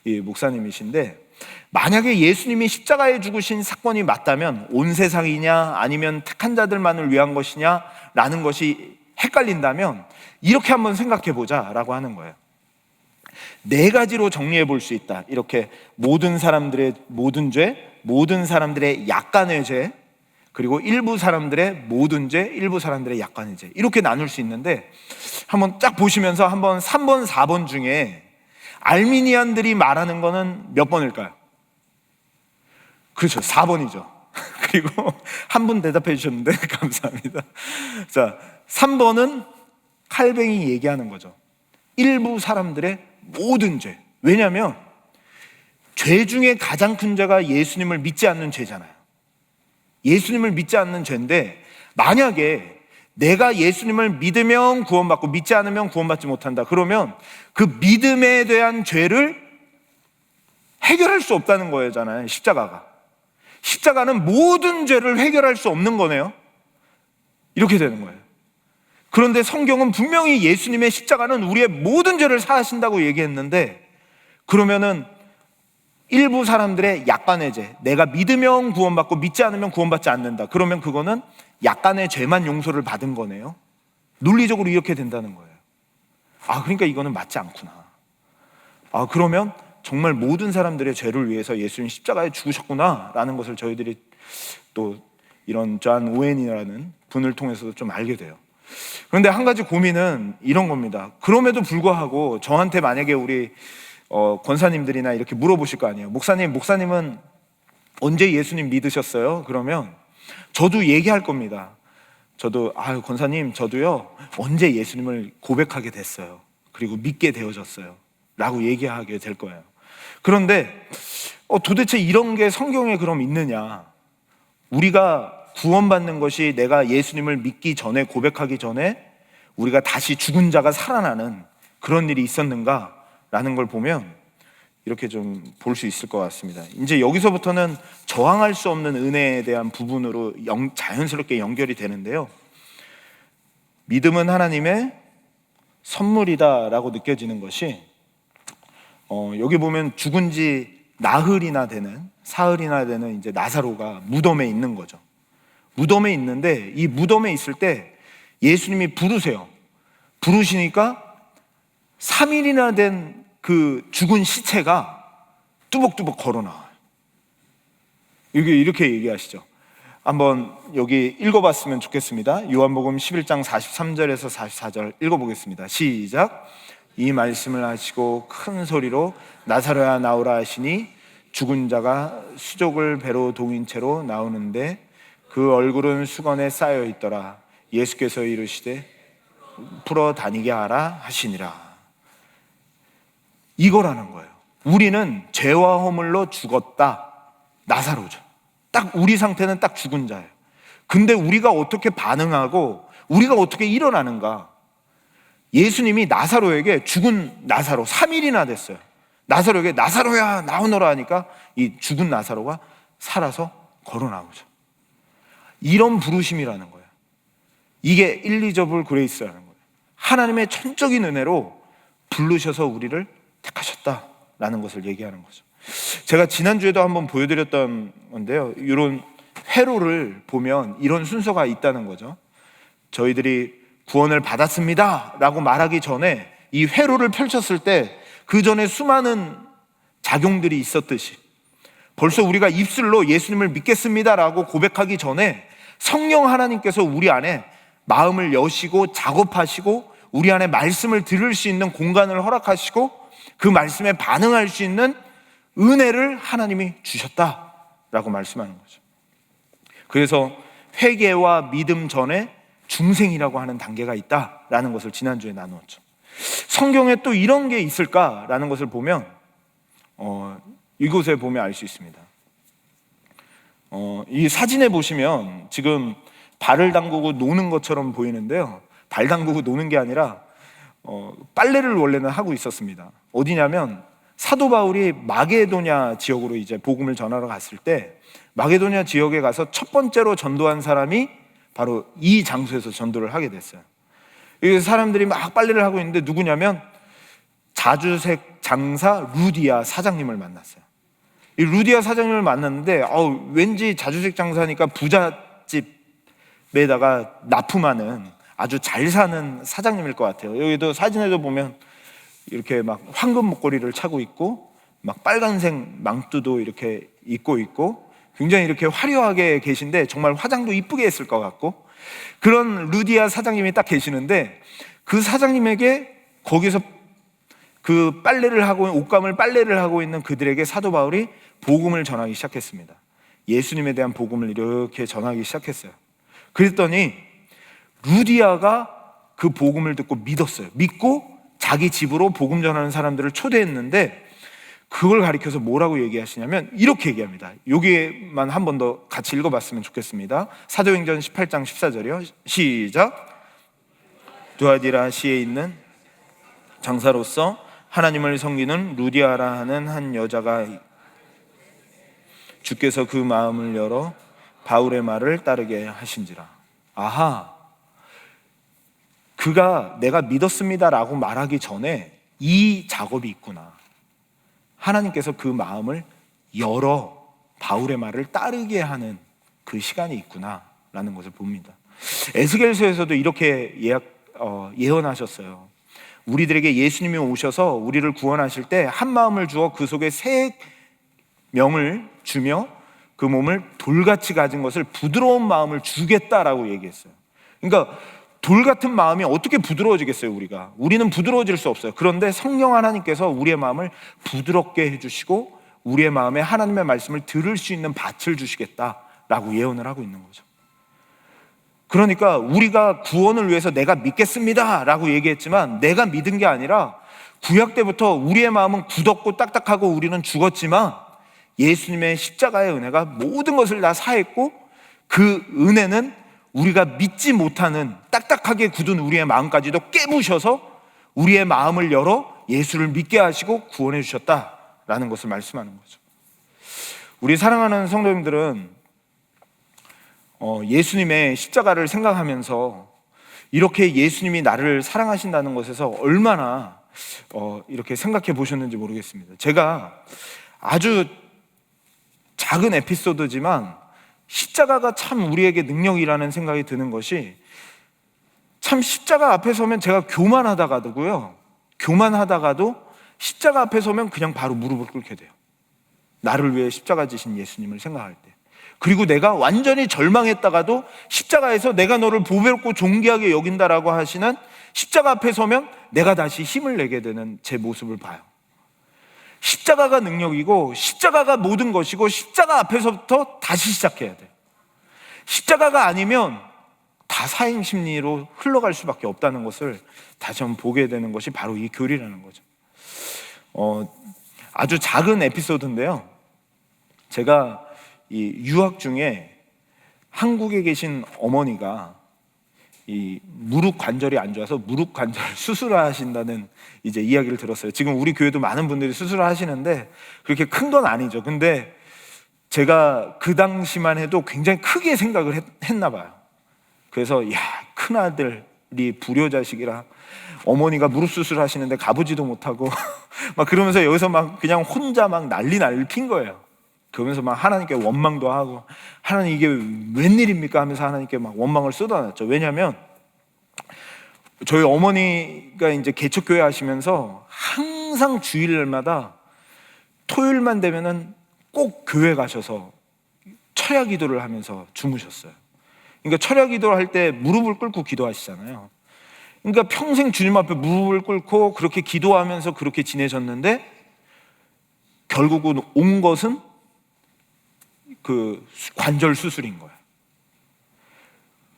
Speaker 2: 이 목사님이신데, 만약에 예수님이 십자가에 죽으신 사건이 맞다면 온 세상이냐 아니면 택한 자들만을 위한 것이냐 라는 것이 헷갈린다면 이렇게 한번 생각해 보자 라고 하는 거예요. 네 가지로 정리해 볼 수 있다. 이렇게 모든 사람들의 모든 죄, 모든 사람들의 약간의 죄, 그리고 일부 사람들의 모든 죄, 일부 사람들의 약간의 죄, 이렇게 나눌 수 있는데, 한번 쫙 보시면서 한번 3번, 4번 중에 알미니안들이 말하는 거는 몇 번일까요? 그렇죠, 4번이죠. 그리고 한 분 대답해 주셨는데 감사합니다. 자, 3번은 칼뱅이 얘기하는 거죠. 일부 사람들의 모든 죄. 왜냐하면 죄 중에 가장 큰 죄가 예수님을 믿지 않는 죄잖아요. 예수님을 믿지 않는 죄인데, 만약에 내가 예수님을 믿으면 구원받고 믿지 않으면 구원받지 못한다, 그러면 그 믿음에 대한 죄를 해결할 수 없다는 거잖아요. 십자가는 모든 죄를 해결할 수 없는 거네요. 이렇게 되는 거예요. 그런데 성경은 분명히 예수님의 십자가는 우리의 모든 죄를 사하신다고 얘기했는데, 그러면은 일부 사람들의 약간의 죄, 내가 믿으면 구원받고 믿지 않으면 구원받지 않는다, 그러면 그거는 약간의 죄만 용서를 받은 거네요. 논리적으로 이렇게 된다는 거예요. 그러니까 이거는 맞지 않구나. 그러면 정말 모든 사람들의 죄를 위해서 예수님 십자가에 죽으셨구나 라는 것을 저희들이 또 이런 존 오웬이라는 분을 통해서도 좀 알게 돼요. 그런데 한 가지 고민은 이런 겁니다. 그럼에도 불구하고 저한테 만약에 우리 권사님들이나 이렇게 물어보실 거 아니에요. 목사님은 언제 예수님 믿으셨어요? 그러면 저도 얘기할 겁니다. 저도 권사님, 저도요 언제 예수님을 고백하게 됐어요. 그리고 믿게 되어졌어요 라고 얘기하게 될 거예요. 그런데 도대체 이런 게 성경에 그럼 있느냐? 우리가 구원받는 것이 내가 예수님을 믿기 전에, 고백하기 전에 우리가 다시 죽은 자가 살아나는 그런 일이 있었는가? 라는 걸 보면 이렇게 좀 볼 수 있을 것 같습니다. 이제 여기서부터는 저항할 수 없는 은혜에 대한 부분으로 자연스럽게 연결이 되는데요, 믿음은 하나님의 선물이다라고 느껴지는 것이, 여기 보면 죽은 지 사흘이나 되는 이제 나사로가 무덤에 있는 거죠. 무덤에 있는데, 이 무덤에 있을 때 예수님이 부르시니까 3일이나 된 그 죽은 시체가 뚜벅뚜벅 걸어 나와요. 이렇게 얘기하시죠. 한번 여기 읽어봤으면 좋겠습니다. 요한복음 11장 43절에서 44절 읽어보겠습니다. 시작. 이 말씀을 하시고 큰 소리로 나사로야 나오라 하시니 죽은 자가 수족을 배로 동인 채로 나오는데 그 얼굴은 수건에 쌓여 있더라. 예수께서 이르시되 풀어 다니게 하라 하시니라. 이거라는 거예요. 우리는 죄와 허물로 죽었다. 나사로죠. 딱 우리 상태는 딱 죽은 자예요. 근데 우리가 어떻게 반응하고 우리가 어떻게 일어나는가? 예수님이 나사로에게, 죽은 나사로 3일이나 됐어요. 나사로에게 나사로야 나오너라 하니까 이 죽은 나사로가 살아서 걸어 나오죠. 이런 부르심이라는 거예요. 이게 일리저블 그레이스라는 거예요. 하나님의 천적인 은혜로 부르셔서 우리를 택하셨다라는 것을 얘기하는 거죠. 제가 지난주에도 한번 보여드렸던 건데요, 이런 회로를 보면 이런 순서가 있다는 거죠. 저희들이 구원을 받았습니다 라고 말하기 전에 이 회로를 펼쳤을 때 그 전에 수많은 작용들이 있었듯이, 벌써 우리가 입술로 예수님을 믿겠습니다 라고 고백하기 전에 성령 하나님께서 우리 안에 마음을 여시고 작업하시고 우리 안에 말씀을 들을 수 있는 공간을 허락하시고 그 말씀에 반응할 수 있는 은혜를 하나님이 주셨다라고 말씀하는 거죠. 그래서 회개와 믿음 전에 중생이라고 하는 단계가 있다라는 것을 지난주에 나누었죠. 성경에 또 이런 게 있을까라는 것을 보면 이곳에 보면 알 수 있습니다. 이 사진에 보시면 지금 발을 담그고 노는 것처럼 보이는데요, 발 담그고 노는 게 아니라 빨래를 원래는 하고 있었습니다. 어디냐면 사도 바울이 마게도냐 지역으로 이제 복음을 전하러 갔을 때 마게도냐 지역에 가서 첫 번째로 전도한 사람이 바로 이 장소에서 전도를 하게 됐어요. 이 사람들이 막 빨래를 하고 있는데 누구냐면 자주색 장사 루디아 사장님을 만났어요. 이 루디아 사장님을 만났는데 왠지 자주색 장사니까 부잣집에다가 납품하는 아주 잘 사는 사장님일 것 같아요. 여기도 사진에도 보면 이렇게 막 황금 목걸이를 차고 있고 막 빨간색 망토도 이렇게 입고 있고 굉장히 이렇게 화려하게 계신데 정말 화장도 이쁘게 했을 것 같고, 그런 루디아 사장님이 딱 계시는데 그 사장님에게 거기서 그 빨래를 하고 옷감을 빨래를 하고 있는 그들에게 사도 바울이 복음을 전하기 시작했습니다. 예수님에 대한 복음을 이렇게 전하기 시작했어요. 그랬더니 루디아가 그 복음을 듣고 믿었어요. 믿고 자기 집으로 복음 전하는 사람들을 초대했는데 그걸 가리켜서 뭐라고 얘기하시냐면 이렇게 얘기합니다. 여기에만 한 번 더 같이 읽어봤으면 좋겠습니다. 사도행전 18장 14절이요. 시작. 두아디라시에 있는 장사로서 하나님을 섬기는 루디아라 하는 한 여자가 주께서 그 마음을 열어 바울의 말을 따르게 하신지라. 아하, 그가 내가 믿었습니다라고 말하기 전에 이 작업이 있구나. 하나님께서 그 마음을 열어 바울의 말을 따르게 하는 그 시간이 있구나라는 것을 봅니다. 에스겔서에서도 이렇게 예언하셨어요. 우리들에게 예수님이 오셔서 우리를 구원하실 때 한 마음을 주어 그 속에 새 명을 주며 그 몸을 돌같이 가진 것을 부드러운 마음을 주겠다라고 얘기했어요. 그러니까 돌 같은 마음이 어떻게 부드러워지겠어요? 우리는 부드러워질 수 없어요. 그런데 성령 하나님께서 우리의 마음을 부드럽게 해주시고 우리의 마음에 하나님의 말씀을 들을 수 있는 밭을 주시겠다라고 예언을 하고 있는 거죠. 그러니까 우리가 구원을 위해서 내가 믿겠습니다 라고 얘기했지만 내가 믿은 게 아니라 구약 때부터 우리의 마음은 굳었고 딱딱하고 우리는 죽었지만 예수님의 십자가의 은혜가 모든 것을 다 사했고 그 은혜는 우리가 믿지 못하는 딱딱하게 굳은 우리의 마음까지도 깨부셔서 우리의 마음을 열어 예수를 믿게 하시고 구원해 주셨다라는 것을 말씀하는 거죠. 우리 사랑하는 성도님들은 예수님의 십자가를 생각하면서 이렇게 예수님이 나를 사랑하신다는 것에서 얼마나 이렇게 생각해 보셨는지 모르겠습니다. 제가 아주 작은 에피소드지만 십자가가 참 우리에게 능력이라는 생각이 드는 것이, 참 십자가 앞에 서면 제가 교만하다가도 십자가 앞에 서면 그냥 바로 무릎을 꿇게 돼요. 나를 위해 십자가 지신 예수님을 생각할 때. 그리고 내가 완전히 절망했다가도 십자가에서 내가 너를 보배롭고 존귀하게 여긴다라고 하시는 십자가 앞에 서면 내가 다시 힘을 내게 되는 제 모습을 봐요. 십자가가 능력이고 십자가가 모든 것이고 십자가 앞에서부터 다시 시작해야 돼요. 십자가가 아니면 다 사행 심리로 흘러갈 수밖에 없다는 것을 다시 한번 보게 되는 것이 바로 이 교리라는 거죠. 아주 작은 에피소드인데요. 제가 이 유학 중에 한국에 계신 어머니가 이 무릎 관절이 안 좋아서 무릎 관절 수술을 하신다는 이제 이야기를 들었어요. 지금 우리 교회도 많은 분들이 수술을 하시는데 그렇게 큰 건 아니죠. 근데 제가 그 당시만 해도 굉장히 크게 생각을 했나 봐요. 그래서 큰아들이 불효자식이라 어머니가 무릎 수술을 하시는데 가보지도 못하고 막 그러면서 여기서 막 그냥 혼자 막 난리를 핀 거예요. 그러면서 막 하나님께 원망도 하고, 하나님 이게 웬일입니까 하면서 하나님께 막 원망을 쏟아냈죠. 왜냐하면 저희 어머니가 이제 개척교회 하시면서 항상 주일날마다 토요일만 되면은 꼭 교회 가셔서 철야 기도를 하면서 주무셨어요. 그러니까 철야 기도를 할 때 무릎을 꿇고 기도하시잖아요. 그러니까 평생 주님 앞에 무릎을 꿇고 그렇게 기도하면서 그렇게 지내셨는데 결국은 온 것은 그 관절 수술인 거예요.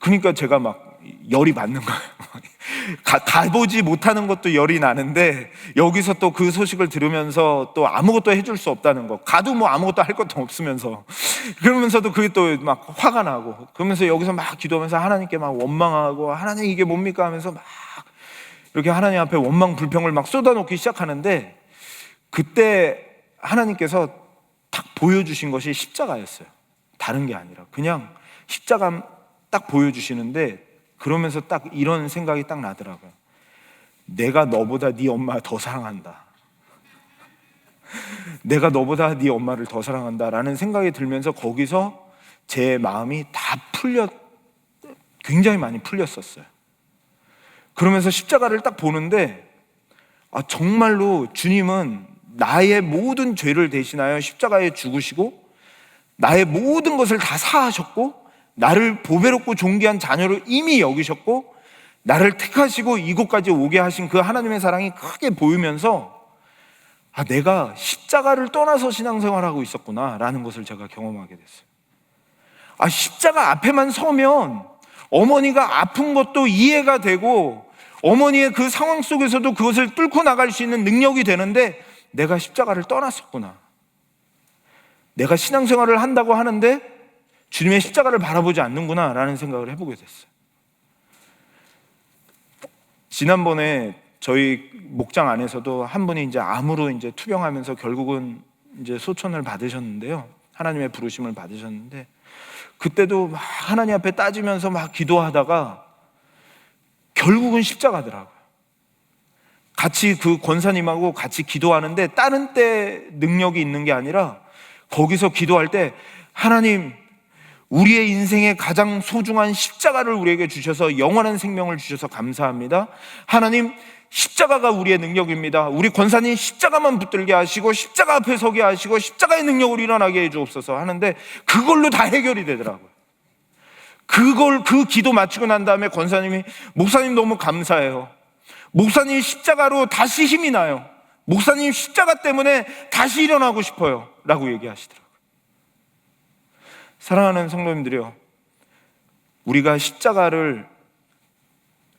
Speaker 2: 그러니까 제가 막 열이 받는 거예요. 가보지 못하는 것도 열이 나는데 여기서 또 그 소식을 들으면서 또 아무것도 해줄 수 없다는 거, 가도 뭐 아무것도 할 것도 없으면서, 그러면서도 그게 또 막 화가 나고, 그러면서 여기서 막 기도하면서 하나님께 막 원망하고, 하나님 이게 뭡니까 하면서 막 이렇게 하나님 앞에 원망 불평을 막 쏟아놓기 시작하는데, 그때 하나님께서 딱 보여주신 것이 십자가였어요. 다른 게 아니라 그냥 십자가 딱 보여주시는데, 그러면서 딱 이런 생각이 딱 나더라고요. 내가 너보다 네 엄마 더 사랑한다. 내가 너보다 네 엄마를 더 사랑한다 라는 생각이 들면서 거기서 제 마음이 다 굉장히 많이 풀렸었어요. 그러면서 십자가를 딱 보는데 정말로 주님은 나의 모든 죄를 대신하여 십자가에 죽으시고 나의 모든 것을 다 사하셨고 나를 보배롭고 존귀한 자녀로 이미 여기셨고 나를 택하시고 이곳까지 오게 하신 그 하나님의 사랑이 크게 보이면서 내가 십자가를 떠나서 신앙생활하고 있었구나 라는 것을 제가 경험하게 됐어요. 십자가 앞에만 서면 어머니가 아픈 것도 이해가 되고 어머니의 그 상황 속에서도 그것을 뚫고 나갈 수 있는 능력이 되는데 내가 십자가를 떠났었구나. 내가 신앙생활을 한다고 하는데 주님의 십자가를 바라보지 않는구나 라는 생각을 해보게 됐어요. 지난번에 저희 목장 안에서도 한 분이 이제 암으로 이제 투병하면서 결국은 이제 소천을 받으셨는데요. 하나님의 부르심을 받으셨는데 그때도 막 하나님 앞에 따지면서 막 기도하다가 결국은 십자가더라고요. 같이 그 권사님하고 같이 기도하는데 다른 때 능력이 있는 게 아니라 거기서 기도할 때 하나님 우리의 인생의 가장 소중한 십자가를 우리에게 주셔서 영원한 생명을 주셔서 감사합니다. 하나님 십자가가 우리의 능력입니다. 우리 권사님 십자가만 붙들게 하시고 십자가 앞에 서게 하시고 십자가의 능력을 일어나게 해주옵소서 하는데 그걸로 다 해결이 되더라고요. 그 기도 마치고 난 다음에 권사님이 목사님 너무 감사해요. 목사님 십자가로 다시 힘이 나요. 목사님 십자가 때문에 다시 일어나고 싶어요 라고 얘기하시더라고요. 사랑하는 성도님들이요, 우리가 십자가를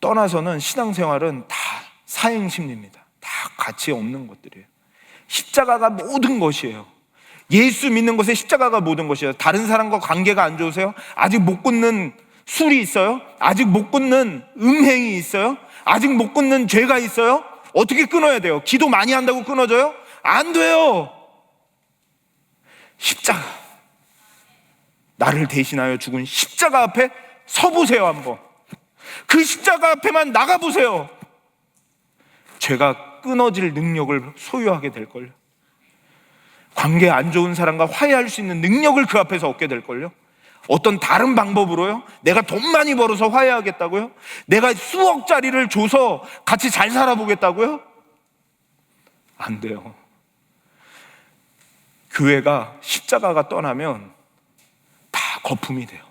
Speaker 2: 떠나서는 신앙생활은 다 사행심리입니다. 다 가치 없는 것들이에요. 십자가가 모든 것이에요. 예수 믿는 것에 십자가가 모든 것이에요. 다른 사람과 관계가 안 좋으세요? 아직 못 끊는 술이 있어요? 아직 못 끊는 음행이 있어요? 아직 못 끊는 죄가 있어요? 어떻게 끊어야 돼요? 기도 많이 한다고 끊어져요? 안 돼요. 십자가, 나를 대신하여 죽은 십자가 앞에 서보세요. 한번 그 십자가 앞에만 나가보세요. 죄가 끊어질 능력을 소유하게 될걸요. 관계 안 좋은 사람과 화해할 수 있는 능력을 그 앞에서 얻게 될걸요. 어떤 다른 방법으로요? 내가 돈 많이 벌어서 화해하겠다고요? 내가 수억짜리를 줘서 같이 잘 살아보겠다고요? 안 돼요. 교회가 십자가가 떠나면 다 거품이 돼요.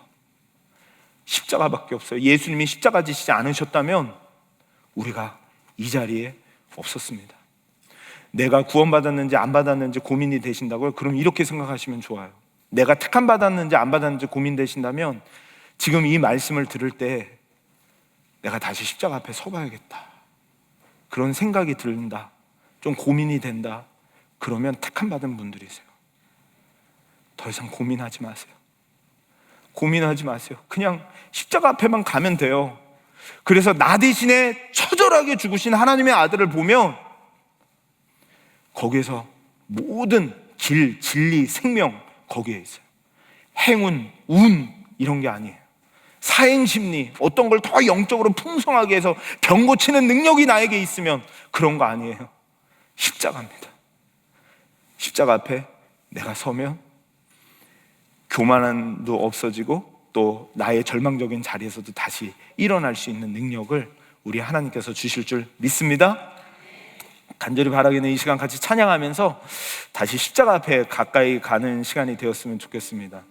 Speaker 2: 십자가밖에 없어요. 예수님이 십자가 지시지 않으셨다면 우리가 이 자리에 없었습니다. 내가 구원받았는지 안 받았는지 고민이 되신다고요? 그럼 이렇게 생각하시면 좋아요. 내가 택함 받았는지 안 받았는지 고민되신다면 지금 이 말씀을 들을 때 내가 다시 십자가 앞에 서봐야겠다, 그런 생각이 든다, 좀 고민이 된다, 그러면 택함 받은 분들이세요. 더 이상 고민하지 마세요. 고민하지 마세요. 그냥 십자가 앞에만 가면 돼요. 그래서 나 대신에 처절하게 죽으신 하나님의 아들을 보면 거기에서 모든 길, 진리, 생명 거기에 있어요. 행운, 운 이런 게 아니에요. 사행심리, 어떤 걸 더 영적으로 풍성하게 해서 병 고치는 능력이 나에게 있으면 그런 거 아니에요. 십자가입니다. 십자가 앞에 내가 서면 교만함도 없어지고 또 나의 절망적인 자리에서도 다시 일어날 수 있는 능력을 우리 하나님께서 주실 줄 믿습니다. 간절히 바라기는 이 시간 같이 찬양하면서 다시 십자가 앞에 가까이 가는 시간이 되었으면 좋겠습니다.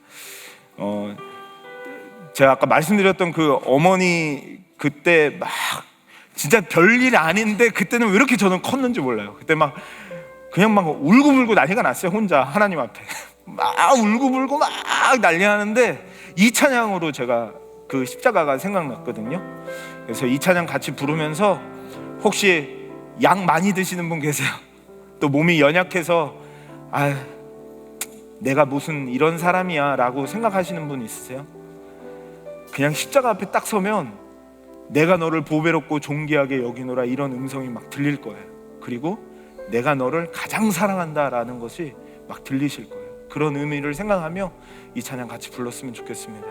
Speaker 2: 제가 아까 말씀드렸던 그 어머니, 그때 막 진짜 별일 아닌데 그때는 왜 이렇게 저는 컸는지 몰라요. 그때 막 그냥 막 울고불고 난리가 났어요. 혼자 하나님 앞에 막 울고불고 막 난리 나는데 이 찬양으로 제가 그 십자가가 생각났거든요. 그래서 이 찬양 같이 부르면서 혹시 약 많이 드시는 분 계세요? 또 몸이 연약해서 내가 무슨 이런 사람이야 라고 생각하시는 분 있으세요? 그냥 십자가 앞에 딱 서면 내가 너를 보배롭고 존귀하게 여기노라 이런 음성이 막 들릴 거예요. 그리고 내가 너를 가장 사랑한다 라는 것이 막 들리실 거예요. 그런 의미를 생각하며 이 찬양 같이 불렀으면 좋겠습니다.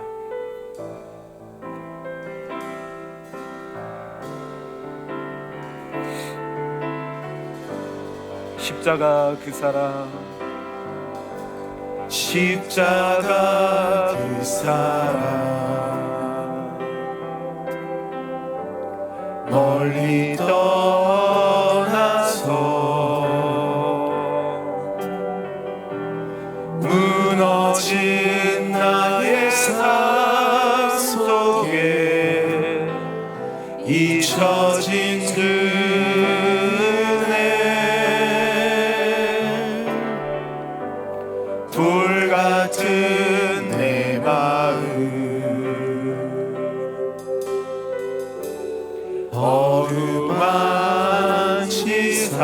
Speaker 2: 십자가 그 사랑, 십자가 그 사랑, 멀리 떠나서 무너진 나의 삶 속에 잊혀진 그네, 돌 같은 내 마음 어루만 치사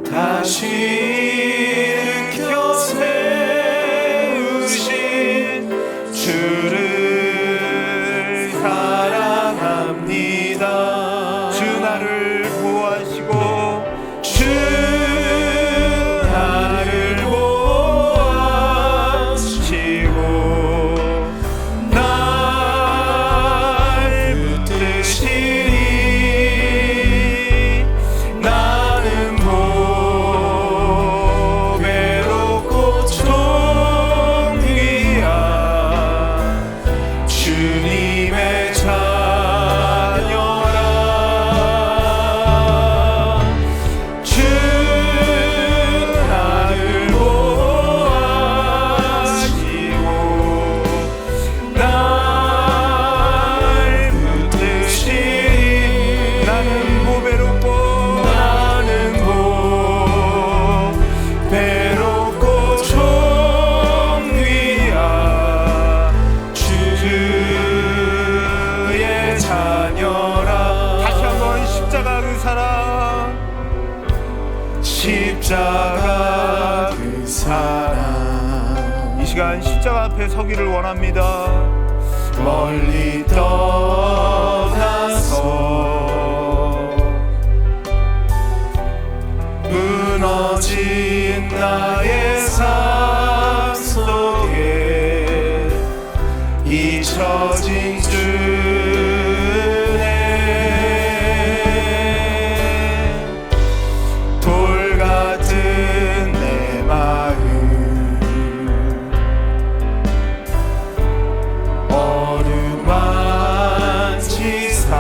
Speaker 2: 다시 일으켜 세우신 주를 사랑합니다. 주 나를 보호하시고 주 나를 보호하시고 날 붙드시니 나는 보배롭고 존귀한 주님의 자녀라. 주 나를 보호하시고 날 붙드시니 나는 보배롭고 존귀한 주의 자녀라. 다시 한번 십자가 그 사랑, 십자가 그 사랑. 이 시간 십자가 앞에 서기를 원합니다. 멀리 떠나서 무너진 나의 삶 속에 잊혀진 주네, 돌 같은 내 마음 어루만 치사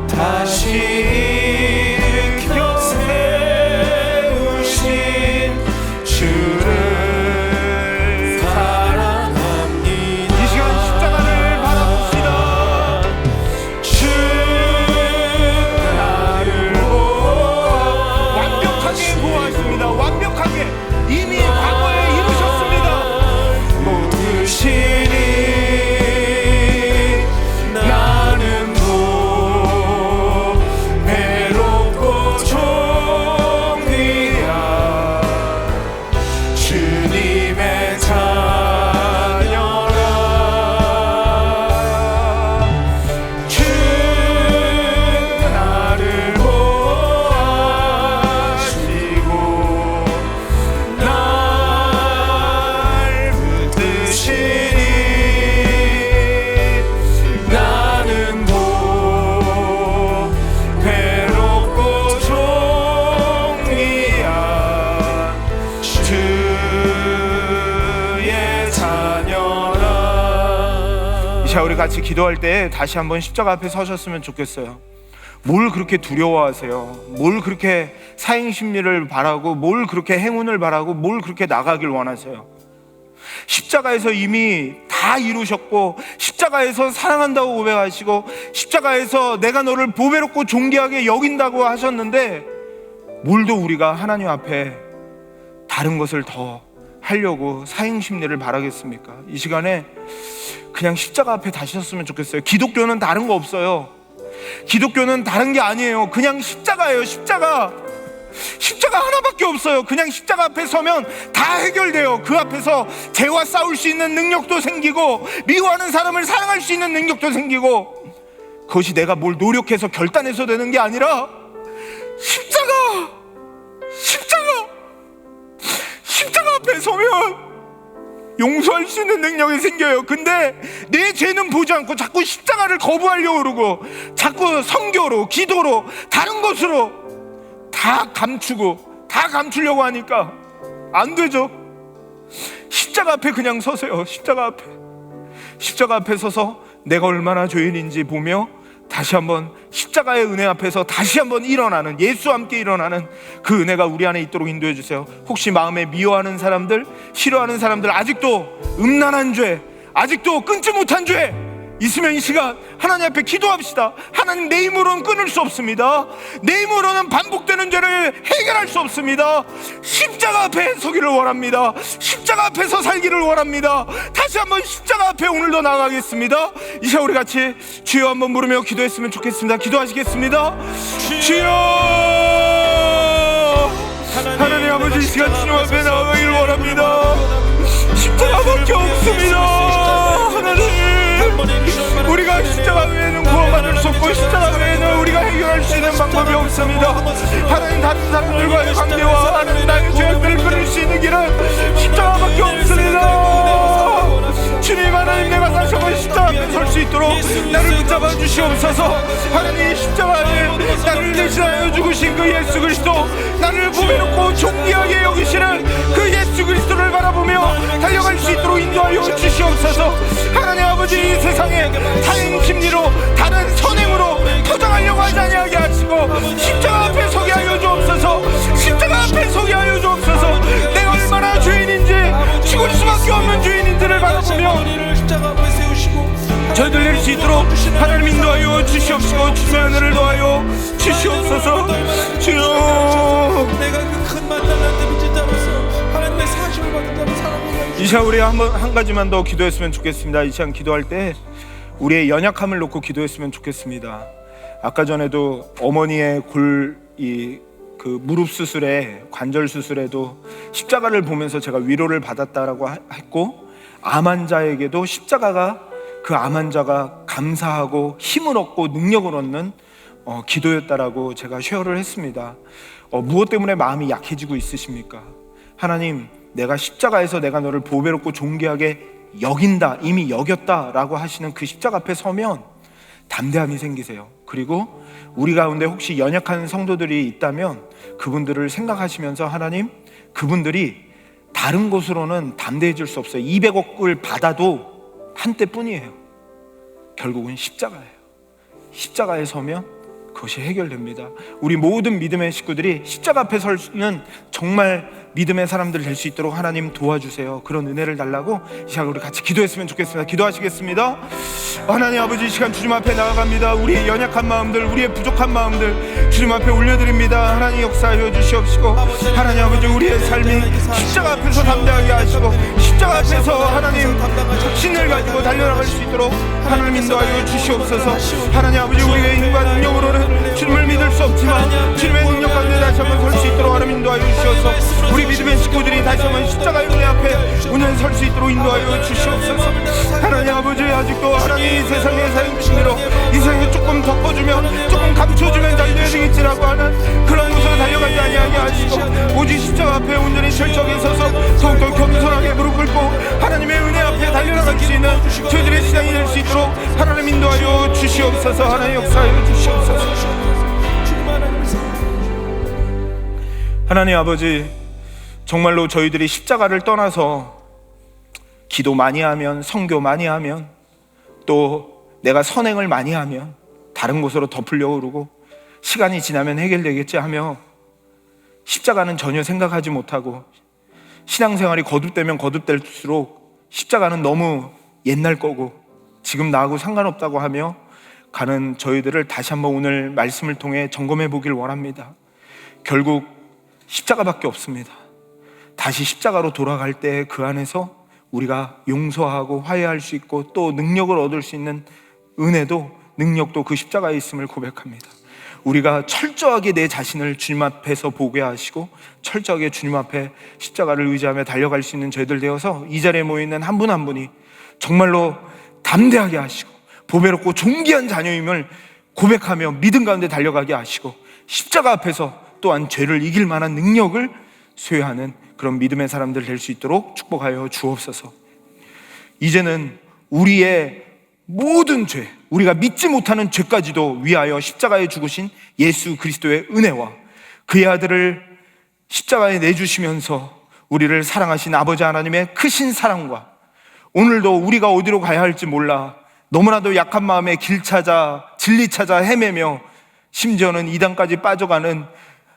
Speaker 2: 다시 일으켜 세우신 주를 자, 우리 같이 기도할 때 다시 한번 십자가 앞에 서셨으면 좋겠어요. 뭘 그렇게 두려워하세요? 뭘 그렇게 사행심리를 바라고, 뭘 그렇게 행운을 바라고, 뭘 그렇게 나가길 원하세요? 십자가에서 이미 다 이루셨고, 십자가에서 사랑한다고 고백하시고, 십자가에서 내가 너를 보배롭고 존귀하게 여긴다고 하셨는데, 뭘 더 우리가 하나님 앞에 다른 것을 더 하려고 사행심리를 바라겠습니까? 이 시간에 그냥 십자가 앞에 다시 섰으면 좋겠어요. 기독교는 다른 거 없어요. 기독교는 다른 게 아니에요. 그냥 십자가예요. 십자가 하나밖에 없어요. 그냥 십자가 앞에 서면 다 해결돼요. 그 앞에서 죄와 싸울 수 있는 능력도 생기고, 미워하는 사람을 사랑할 수 있는 능력도 생기고, 그것이 내가 뭘 노력해서 결단해서 되는 게 아니라 십자가 앞에 서면 용서할 수 있는 능력이 생겨요. 근데 내 죄는 보지 않고 자꾸 십자가를 거부하려고 그러고, 자꾸 선교로, 기도로, 다른 것으로 다 감추려고 하니까 안 되죠. 십자가 앞에 그냥 서세요. 십자가 앞에 서서 내가 얼마나 죄인인지 보며 다시 한번 십자가의 은혜 앞에서 다시 한번 일어나는, 예수와 함께 일어나는 그 은혜가 우리 안에 있도록 인도해 주세요. 혹시 마음에 미워하는 사람들, 싫어하는 사람들, 아직도 음란한 죄, 아직도 끊지 못한 죄 있으면 이 시간 하나님 앞에 기도합시다. 하나님, 내 힘으로는 끊을 수 없습니다. 내 힘으로는 반복되는 죄를 해결할 수 없습니다. 십자가 앞에 서기를 원합니다. 십자가 앞에서 살기를 원합니다. 다시 한번 십자가 앞에 오늘도 나가겠습니다. 이 시간 우리 같이 주여 한번 부르며 기도했으면 좋겠습니다. 기도하시겠습니다. 주여, 하나님 아버지, 이 시간 주님 앞에 나가기를 원합니다. 십자가밖에 없습니다. 하나님, 우리가 십자가 외에는 구원받을 수 없고, 십자가 외에는 우리가 해결할 수 있는 방법이 없습니다. 하나님, 다른 사람들과의 관계와 하나님 나의 죄악들을 끊을 수 있는 길은 십자가밖에 없습니다. 주님, 하나님, 내가 다시 한번 십자가 앞에 설 수 있도록 나를 붙잡아 주시옵소서. 하나님, 십자가에 나를 대신하여 죽으신 그 예수 그리스도, 나를 보배롭고 존귀하게 여기시는 그 예수 그리스도를 바라보며 달려갈 수 있도록 인도하여 주시옵소서. 하나님 아버지, 이 세상에 사행심리로, 다른 선행으로 포장하려고 하지 아니하게 하시고 십자가 앞에 서게 하여 주옵소서. 십자가 앞에 서게 하여 주옵소서. 내가 얼마나 죄인인지, 죽을 수밖에 없는 죄인인지를 바라보며 저희들 낼 수 있도록 하나님 인도하여 주시옵시고, 주의 은혜를 더하여 주시옵소서. 주여,
Speaker 3: 내가 그 큰 만남한테 빚을 따라서 하나님의 사심을 받는다면 사랑을
Speaker 2: 이 시간 우리 한 가지만 더 기도했으면 좋겠습니다. 이 시간 기도할 때 우리의 연약함을 놓고 기도했으면 좋겠습니다. 아까 전에도 어머니의 그 무릎 수술에, 관절 수술에도 십자가를 보면서 제가 위로를 받았다라고 했고, 암 환자에게도 십자가가, 그 암 환자가 감사하고 힘을 얻고 능력을 얻는 기도였다라고 제가 쉐어를 했습니다. 무엇 때문에 마음이 약해지고 있으십니까? 하나님, 내가 십자가에서 내가 너를 보배롭고 존귀하게 여긴다, 이미 여겼다라고 하시는 그 십자가 앞에 서면 담대함이 생기세요. 그리고 우리 가운데 혹시 연약한 성도들이 있다면 그분들을 생각하시면서, 하나님, 그분들이 다른 곳으로는 담대해질 수 없어요. 200억을 받아도 한때뿐이에요. 결국은 십자가예요. 십자가에 서면 그것이 해결됩니다. 우리 모든 믿음의 식구들이 십자가 앞에 서는 정말 믿음의 사람들 될 수 있도록 하나님 도와주세요. 그런 은혜를 달라고 이 시간 우리 같이 기도했으면 좋겠습니다. 기도하시겠습니다. 하나님 아버지, 이 시간 주님 앞에 나아갑니다. 우리의 연약한 마음들, 우리의 부족한 마음들 주님 앞에 올려드립니다. 하나님 역사하여 주시옵시고, 하나님 아버지, 우리의 삶이 십자가 앞에서 담대하게 하시고, 십자가 앞에서 하나님 신을 가지고 달려나갈 수 있도록 하나님 인도하여 주시옵소서. 하나님 아버지, 우리의 인간 능력으로는 주님을 믿을 수 없지만 주님의 능력 가운데 다시 한번 설 수 있도록 하나님 인도하여 주시옵소서. 우리 믿음의 식구들이 다시 한번 십자가의 은혜 앞에 온전히 설 수 있도록 인도하여 주시옵소서. 하나님 아버지, 아직도 하나님 이 세상의 사행심리로 이 세상에 조금 덮어주면, 조금 감춰주면 잘 되겠지라고 하는 그런 곳으로 달려가지 아니하게 하시고, 오직 십자가 앞에 온전히 철저하게 서서 더욱더 겸손하게 무릎 꿇고 하나님의 은혜 앞에 달려나갈 수 있는 저희들의 시간이 될 수 있도록 하나님 인도하여 주시옵소서. 하나님 역사하여 주시옵소서. 하나님 아버지, 정말로 저희들이 십자가를 떠나서 기도 많이 하면, 선교 많이 하면, 또 내가 선행을 많이 하면 다른 곳으로 덮으려고 그러고 시간이 지나면 해결되겠지 하며 십자가는 전혀 생각하지 못하고 신앙생활이 거듭되면 거듭될수록 십자가는 너무 옛날 거고 지금 나하고 상관없다고 하며 가는 저희들을 다시 한번 오늘 말씀을 통해 점검해 보길 원합니다. 결국 십자가밖에 없습니다. 다시 십자가로 돌아갈 때 그 안에서 우리가 용서하고 화해할 수 있고 또 능력을 얻을 수 있는 은혜도 능력도 그 십자가에 있음을 고백합니다. 우리가 철저하게 내 자신을 주님 앞에서 보게 하시고 철저하게 주님 앞에 십자가를 의지하며 달려갈 수 있는 저희들 되어서 이 자리에 모여있는 한 분 한 분이 정말로 담대하게 하시고 보배롭고 존귀한 자녀임을 고백하며 믿음 가운데 달려가게 하시고 십자가 앞에서 또한 죄를 이길 만한 능력을 소유하는 그런 믿음의 사람들 될 수 있도록 축복하여 주옵소서. 이제는 우리의 모든 죄, 우리가 믿지 못하는 죄까지도 위하여 십자가에 죽으신 예수 그리스도의 은혜와 그의 아들을 십자가에 내주시면서 우리를 사랑하신 아버지 하나님의 크신 사랑과 오늘도 우리가 어디로 가야 할지 몰라 너무나도 약한 마음에 길 찾아 진리 찾아 헤매며 심지어는 이단까지 빠져가는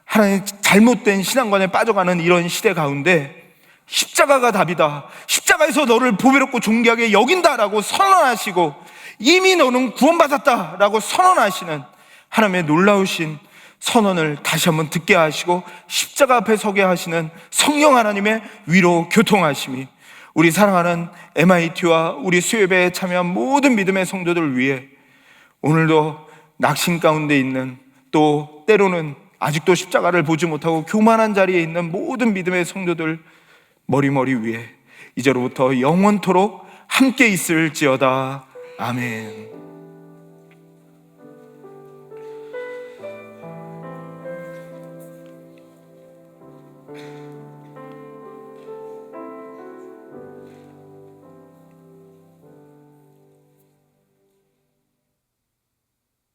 Speaker 2: 하나님 잘못된 신앙관에 빠져가는 이런 시대 가운데 십자가가 답이다, 십자가에서 너를 보배롭고 존귀하게 여긴다라고 선언하시고 이미 너는 구원받았다라고 선언하시는 하나님의 놀라우신 선언을 다시 한번 듣게 하시고 십자가 앞에 서게 하시는 성령 하나님의 위로 교통하심이 우리 사랑하는 MIT와 우리 수협에 참여한 모든 믿음의 성도들을 위해 오늘도 낙심 가운데 있는 또 때로는 아직도 십자가를 보지 못하고 교만한 자리에 있는 모든 믿음의 성도들 머리 위에 이제로부터 영원토록 함께 있을지어다. 아멘.